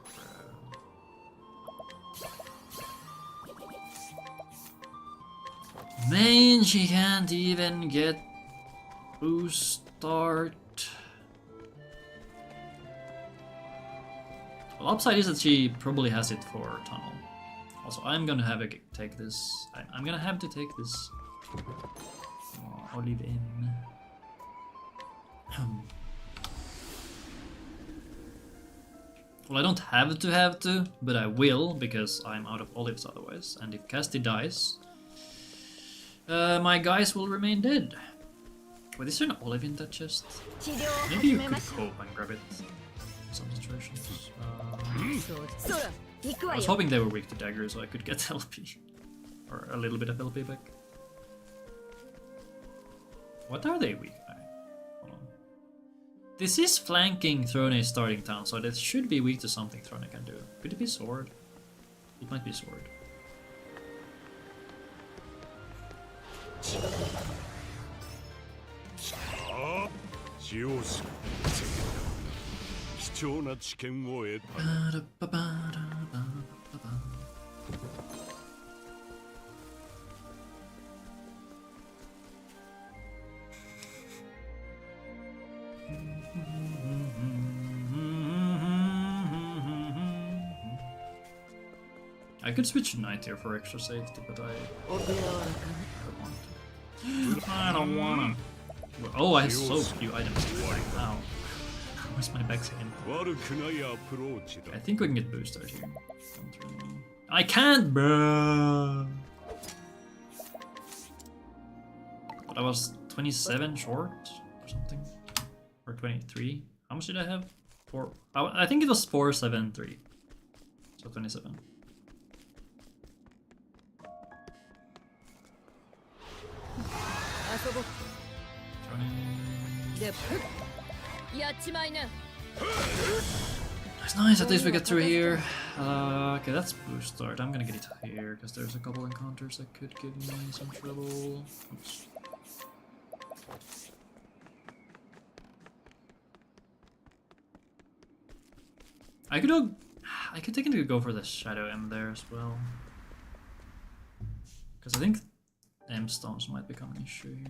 Man, she can't even get boost start. Well, upside is that she probably has it for tunnel. Also, I'm gonna have to take this. I'm gonna have to take this. Olive in. Well, I don't have to, but I will because I'm out of olives otherwise. And if Casti dies, my guys will remain dead. Wait, is there an olive in that chest? Maybe you could hope and grab it in some situations. I was hoping they were weak to dagger so I could get LP. Or a little bit of LP back. What are they weak by? Hold on. This is flanking Throne starting town, so that should be weak to something Throne can do. Could it be sword? It might be sword. 使用する貴重な知見を得た I could switch knight here for extra safety, but I don't want to. I don't wanna. Oh, I have so few items. Wow. Where's my backside? I think we can get boosted here. I can't, bro. But I was 27 short or something, or 23. How much did I have? 4. I think it was 473. So 27. That's nice, at least we get through here. Okay, that's boost start. I'm gonna get it here, because there's a couple encounters that could give me some trouble. Oops. I could technically go for the Shadow M there as well. Because I think M stones might become an issue here.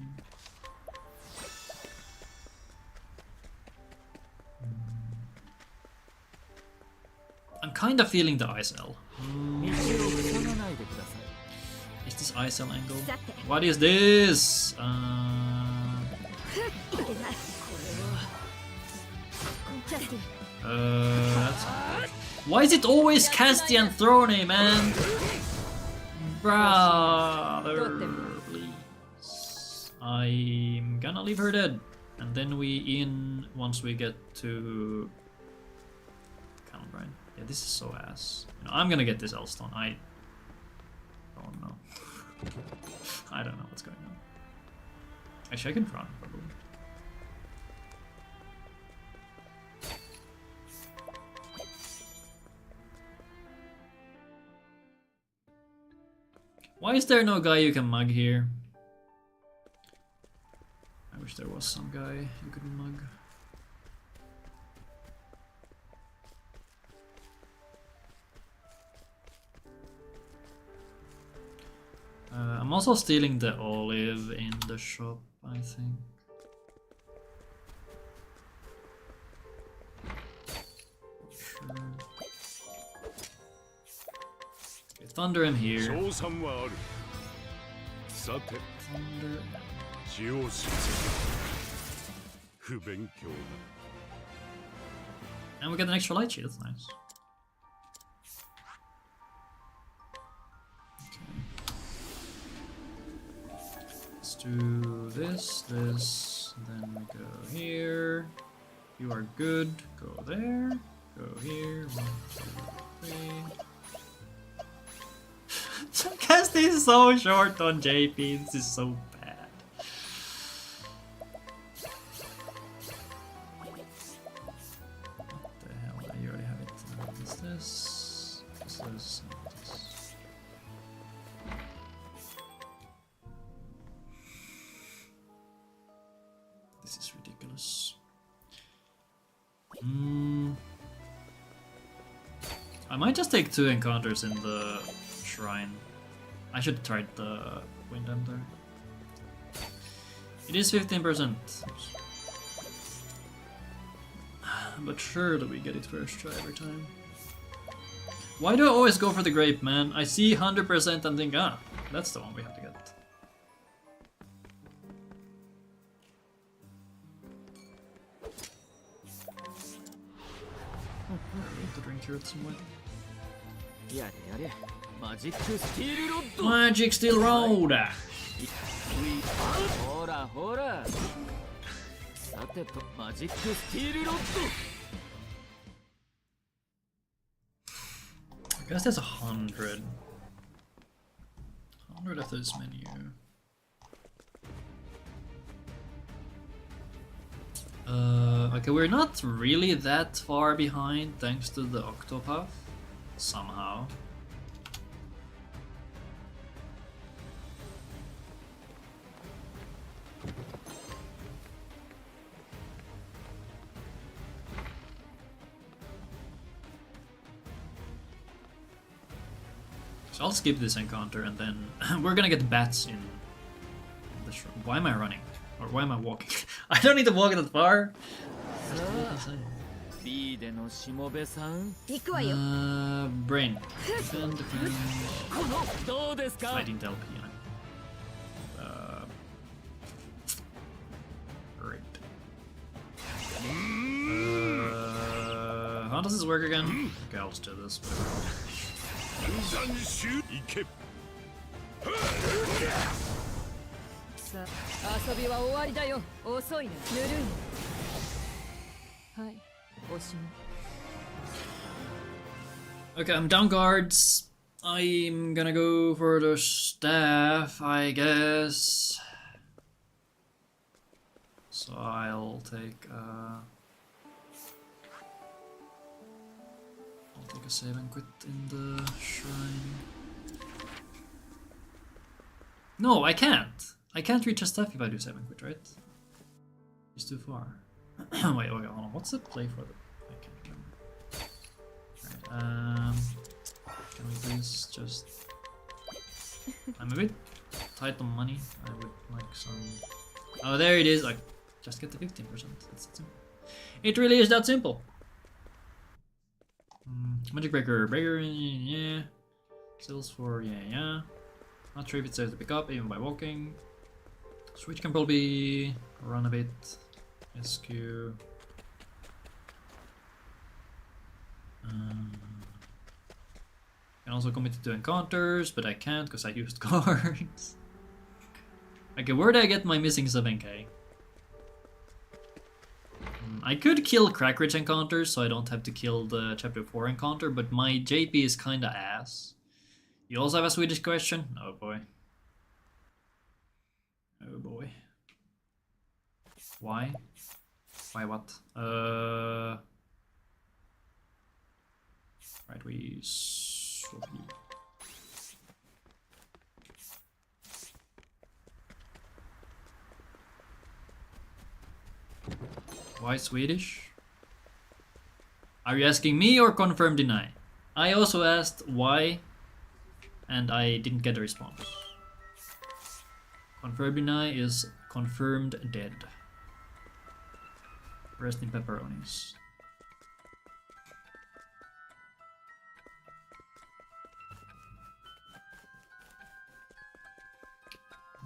I'm kind of feeling the ISL. Is this ISL angle? What is this? That's... Why is it always Casti and Throne, man? Brother, please. I'm gonna leave her dead. And then we in once we get to Calumbrine. Yeah, this is so ass. You know, I'm gonna get this Elstone. I don't know. I don't know what's going on. Actually, I can run probably. Why is there no guy you can mug here? I wish there was some guy you could mug. I'm also stealing the olive in the shop, I think. Sure. Okay, Thunder him here. Thunder. And we get an extra light sheet, that's nice. Let's do this, then we go here. You are good. Go there. Go here. 1, 2, 3. Casti is so short on JP. This is so bad. What the hell? You already have it. What's this? This is. This is ridiculous. I might just take 2 encounters in the shrine. I should have tried the wind there. It is 15%. But sure that we get it first try every time. Why do I always go for the grape, man? I see 100% and think, ah, that's the one we have to get. Oh, I need to drink here somewhere. やれやれマジックスティールロッド Magic Steel Road! ほらほらさてとマジックスティールロッ I guess there's 100. 100 of this menu. Okay, we're not really that far behind thanks to the Octopath. Somehow. So I'll skip this encounter and then we're gonna get bats in the shrine. Why am I running? Or why am I walking? I don't need to walk that far. ド B でのしもべさん行くわよ。 Brain. Defend, defend. このどうですか I didn't help you. Great. How does this work again? Okay, I'll just do this. 暗算集行け。さあ、遊びは終わりだよ。遅いな。ぬるいな。はい、おしまい。 Okay, I'm down guards. I'm gonna go for the staff, I guess. So I'll take a save and quit in the shrine. No, I can't. I can't reach a staff if I do save and quit, right? It's too far. Wait, okay, hold on. What's the play for the? I can't remember. Right, can we please just? I'm a bit tight on money. I would like some. Oh, there it is. Like, just get the 15%. That's simple. It really is that simple. Magic Breaker, yeah. Sales for, yeah. Not sure if it's safe to pick up even by walking. Switch can probably run a bit. SQ. Can also commit to encounters, but I can't because I used cards. Okay, where did I get my missing 7k? I could kill Crackridge encounters so I don't have to kill the chapter 4 encounter, but my JP is kinda ass. You also have a Swedish question? Oh boy. Oh boy. Why? Why what? Right, we swap. Why Swedish? Are you asking me or confirm deny? I also asked why and I didn't get a response. Confirm deny is confirmed dead. Rest in pepperonis.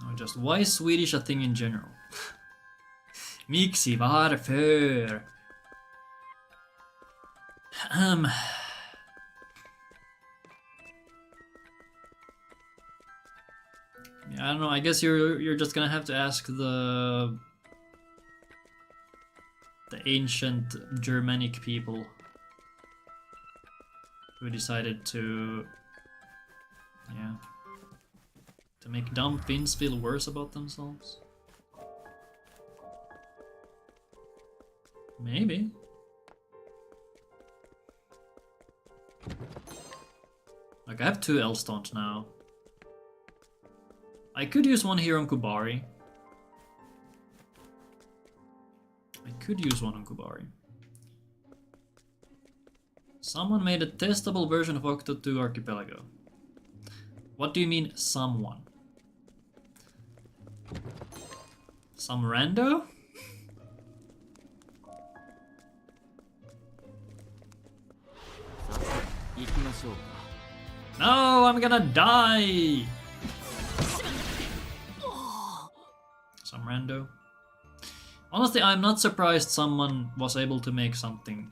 No, just why is Swedish a thing in general? Mixi, varför? Yeah, I don't know. I guess you're just gonna have to ask the ancient Germanic people who decided to make dumb Finns feel worse about themselves. Maybe. Like, I have 2 Elstones now. I could use one here on Kubari. Someone made a testable version of Octo8 Archipelago. What do you mean, someone? Some rando? No, I'm gonna die! Some rando. Honestly, I'm not surprised someone was able to make something.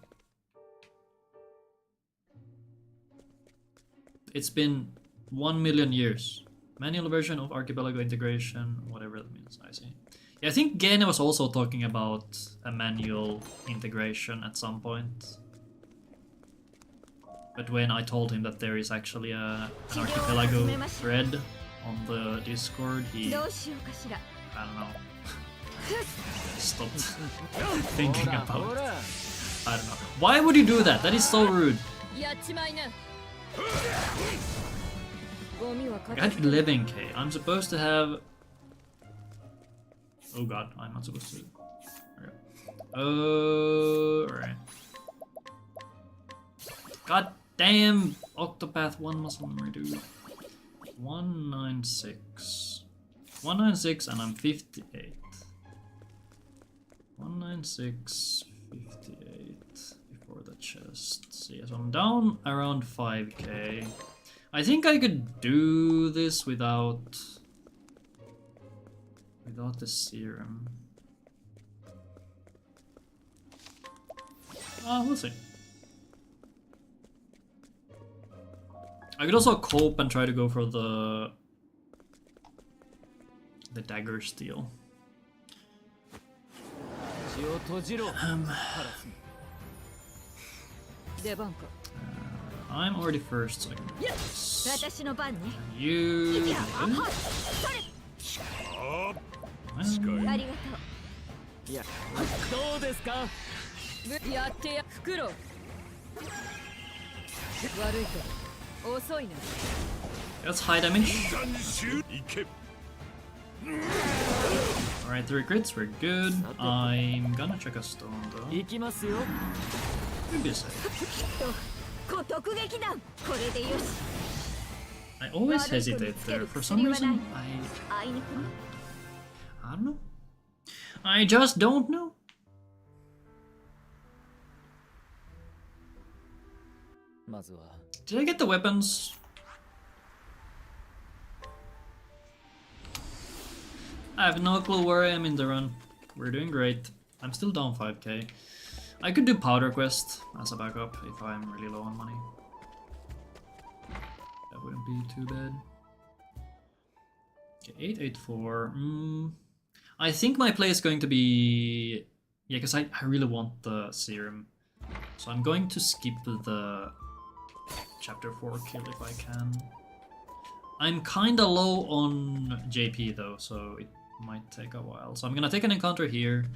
It's been 1 million years. Manual version of Archipelago integration, whatever that means, I see. Yeah, I think Gene was also talking about a manual integration at some point. But when I told him that there is actually an Archipelago thread on the Discord, he... I don't know. Stopped thinking about it. I don't know. Why would you do that? That is so rude. I got 11k. I'm supposed to have... Oh god, I'm not supposed to... Okay. Alright. God damn! Octopath 1 muscle memory, dude. 196. 196 and I'm 58. 196, 58 before the chest. So yeah, so I'm down around 5k. I think I could do this without the serum. We'll see. I could also cope and try to go for the dagger steel. I'm already first, so I can do this. You... That's high damage. Alright, 3 crits, we're good. I'm gonna check a stone though. Maybe a sec. I always hesitate there. For some reason, I don't know. I just don't know. Did I get the weapons? I have no clue where I am in the run. We're doing great. I'm still down 5k. I could do powder quest as a backup if I'm really low on money. That wouldn't be too bad. Okay, 884. I think my play is going to be... Yeah, because I really want the serum. So I'm going to skip the chapter 4 kill if I can. I'm kinda low on JP though, so it might take a while. So I'm gonna take an encounter here.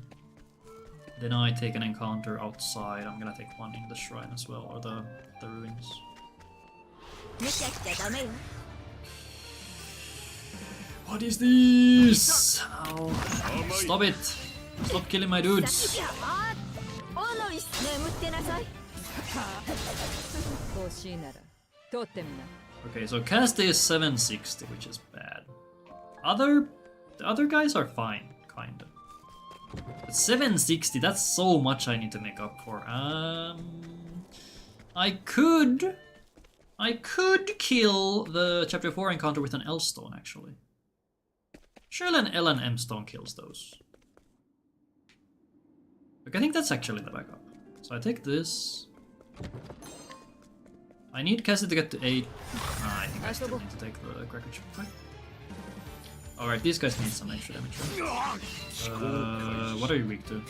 Then I take an encounter outside. I'm gonna take one in the shrine as well, or the ruins. What is this? Ow. Stop it! Stop killing my dudes! Okay, so cast is 760, which is bad. The other guys are fine, kinda. But 760, that's so much I need to make up for. I could kill the chapter 4 encounter with an L stone actually. Surely an L and M stone kills those. Look, I think that's actually the backup. So I take this. I need Cassie to get to 8. I think I still need to take the cracker chip fight. Alright, these guys need some extra damage, right? What are you weak to?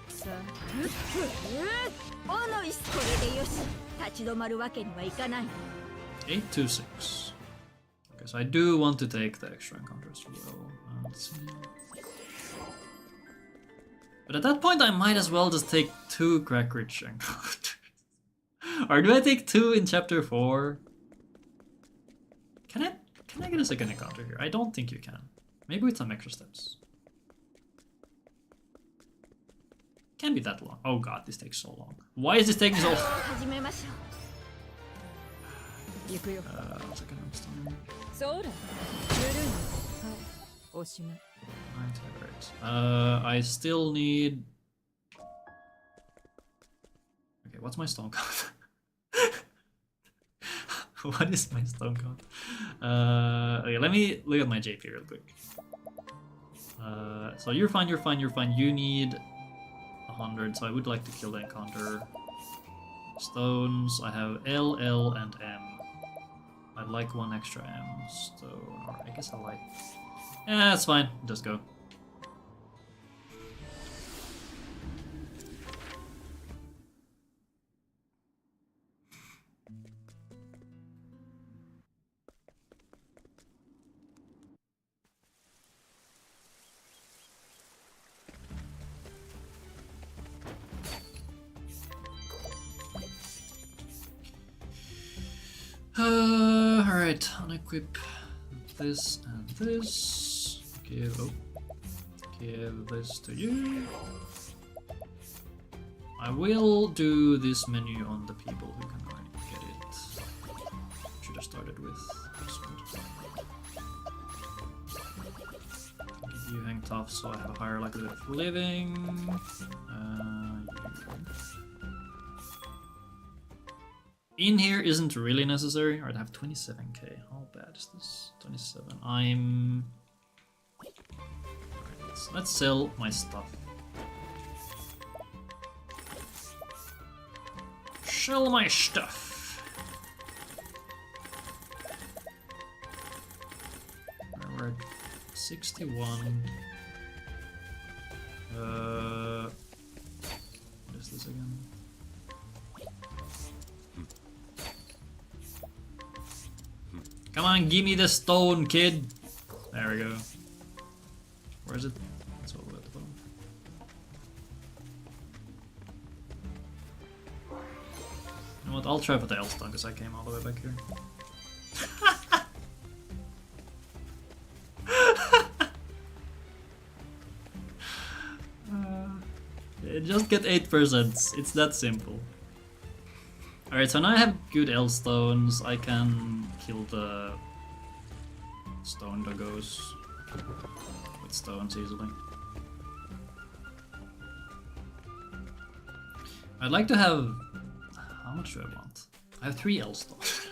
Sword. 826. Okay, so I do want to take the extra encounter as well. Let's see. But at that point I might as well just take 2 crack rich encounters. Or do I take 2 in chapter 4? Can I get a second encounter here? I don't think you can. Maybe with some extra steps. Can't be that long. Oh god, this takes so long. Why is this taking so long? 始めましょう。行くよ。 One second, I'm still... そうだ。ぬるいの。はい。おしまい。 Alright. I still need... Okay, what's my stone count? What is my stone count? Okay, let me look at my JP real quick. So you're fine, you're fine, you're fine. You need 100, so I would like to kill the encounter. Stones, I have L, L, and M. I'd like one extra M, so I guess I like... Yeah, that's fine, just go. Alright, unequip this and this. Give this to you. I will do this menu on the people who can already get it. Should have started with this one. Give you hang tough so I have a higher likelihood of living. In here isn't really necessary. Alright, I have 27k. How bad is this? 27. I'm... Alright, let's sell my stuff. Sell my stuff. Alright, we're at 61. What is this again? Come on, give me the stone, kid! There we go. Where is it? It's all the way at the bottom. You know what, I'll try for the L stone, because I came all the way back here. Just get 8%, it's that simple. Alright, so now I have good L stones, I can kill the stone doggos with stones easily. I'd like to have... How much do I want? I have 3 L stones.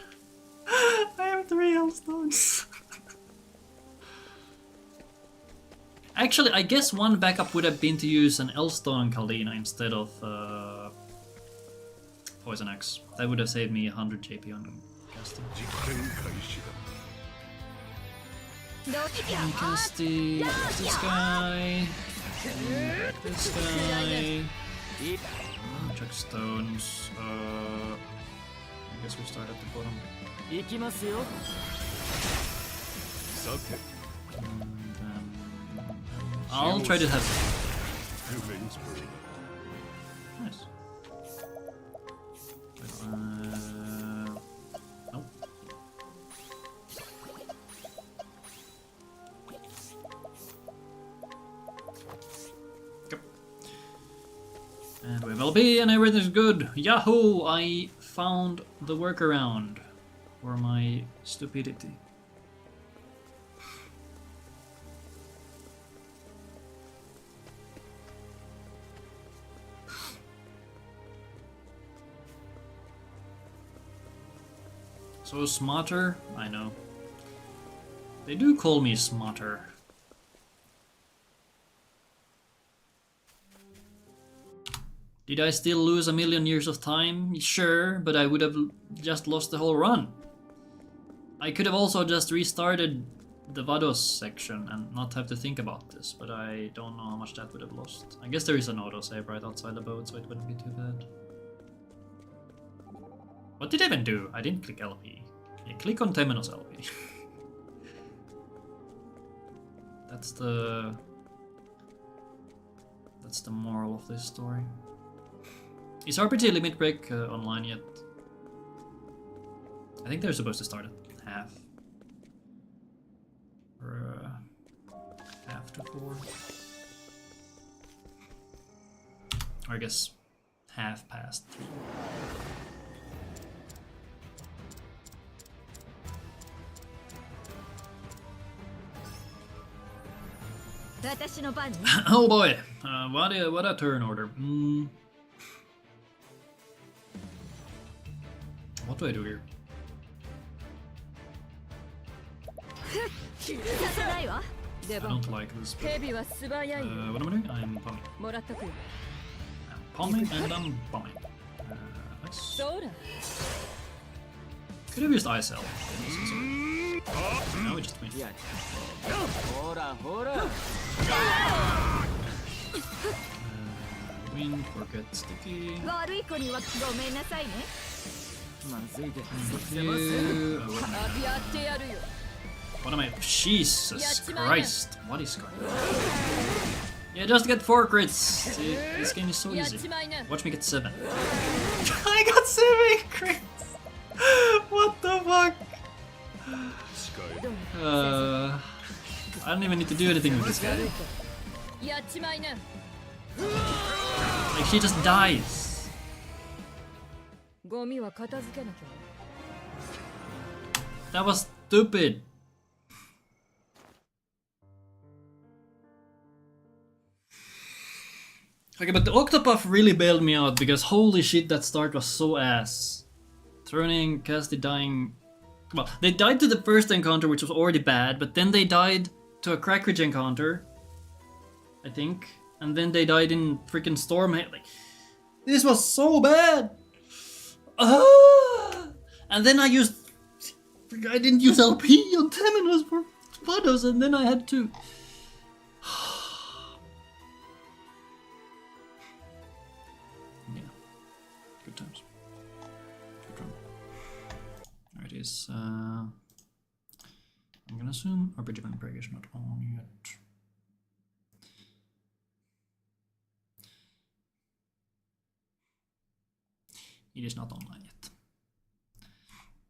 I have 3 L stones. Actually, I guess one backup would have been to use an L stone on Kaldina instead of Poison Axe. That would have saved me 100 JP on casting. Casting this guy. This guy. Check stones. I guess we start at the bottom. I'll try to have... Nice. Nope. Yep. And we have LB and everything's good. Yahoo! I found the workaround for my stupidity. So smarter? I know. They do call me smarter. Did I still lose 1,000,000 years of time? Sure, but I would have just lost the whole run. I could have also just restarted the Vados section and not have to think about this, but I don't know how much that would have lost. I guess there is an autosave right outside the boat, so it wouldn't be too bad. What did I even do? I didn't click LP. Yeah, click on Temenos LP. That's the moral of this story. Is RPG Limit Break online yet? I think they're supposed to start at half. Or, half to 4. Or I guess half past 3. Oh boy, what a turn order. What do I do here? I don't like this. What am I doing? I'm palming and I'm bombing. Nice. Could have used ISL. Now we just win. Win, forget sticky. What am I? Jesus Christ! What is going on? Yeah, just get 4 crits. See, this game is so easy. Watch me get 7. I got 7 crits. What the fuck? I don't even need to do anything with this guy. Like, she just dies. That was stupid. Okay, but the Octopath really bailed me out because holy shit, that start was so ass. Turning, Cassidy dying. Well, they died to the first encounter, which was already bad, but then they died to a Crackridge encounter, I think, and then they died in freaking Storm. Like, this was so bad. And then I didn't use LP on Temenos for Spados, and then I had to. Yeah, good times. Good run. Alright, is I'm gonna assume our bridge event break is not on yet. It is not online yet.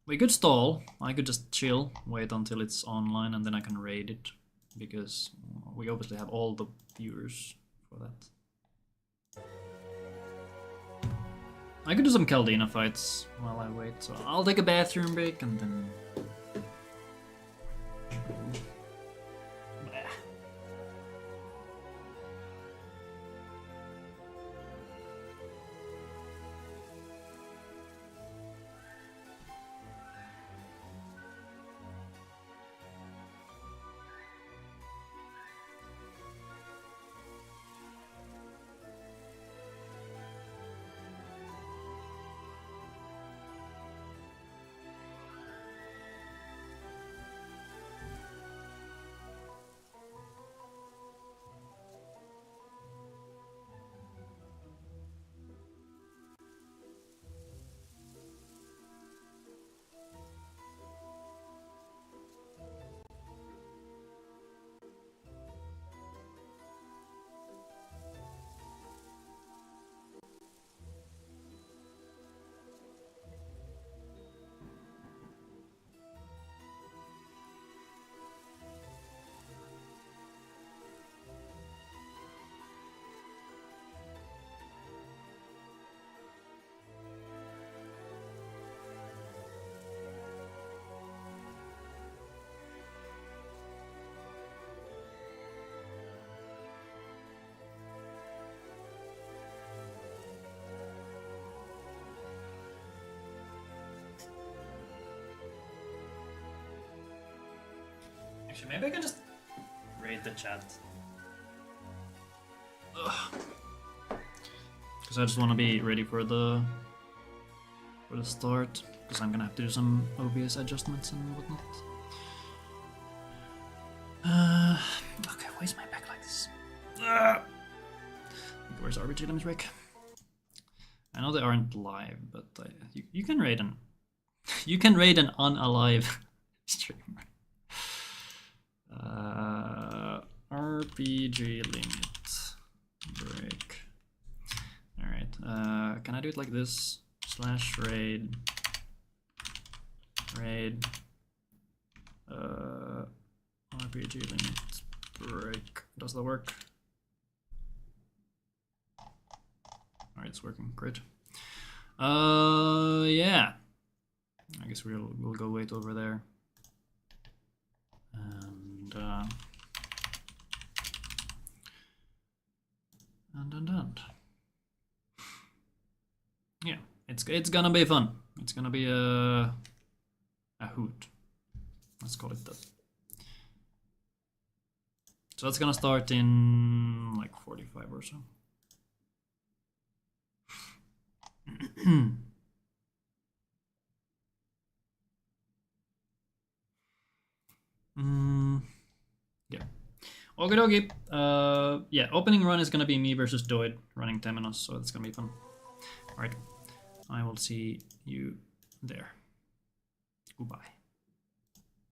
We could stall. I could just chill, wait until it's online, and then I can raid it, because we obviously have all the viewers for that. I could do some Caldina fights while I wait, so I'll take a bathroom break and then... Actually, maybe I can just raid the chat. Because I just want to be ready for the start. Because I'm gonna have to do some OBS adjustments and whatnot. Okay, why is my back like this? Where's RBG? Let me break. I know they aren't live, but you can raid an unalive streamer. RPG limit break. Alright, can I do it like this? /raid RPG limit break. does that work? Alright, it's working, great. Yeah. I guess we'll go wait over there. And yeah, it's gonna be fun. It's gonna be a hoot. Let's call it that. So that's gonna start in like 45 or so. Yeah. Okie dokie. Yeah, opening run is gonna be me versus Doid running Temenos, so it's gonna be fun. Alright. I will see you there. Goodbye.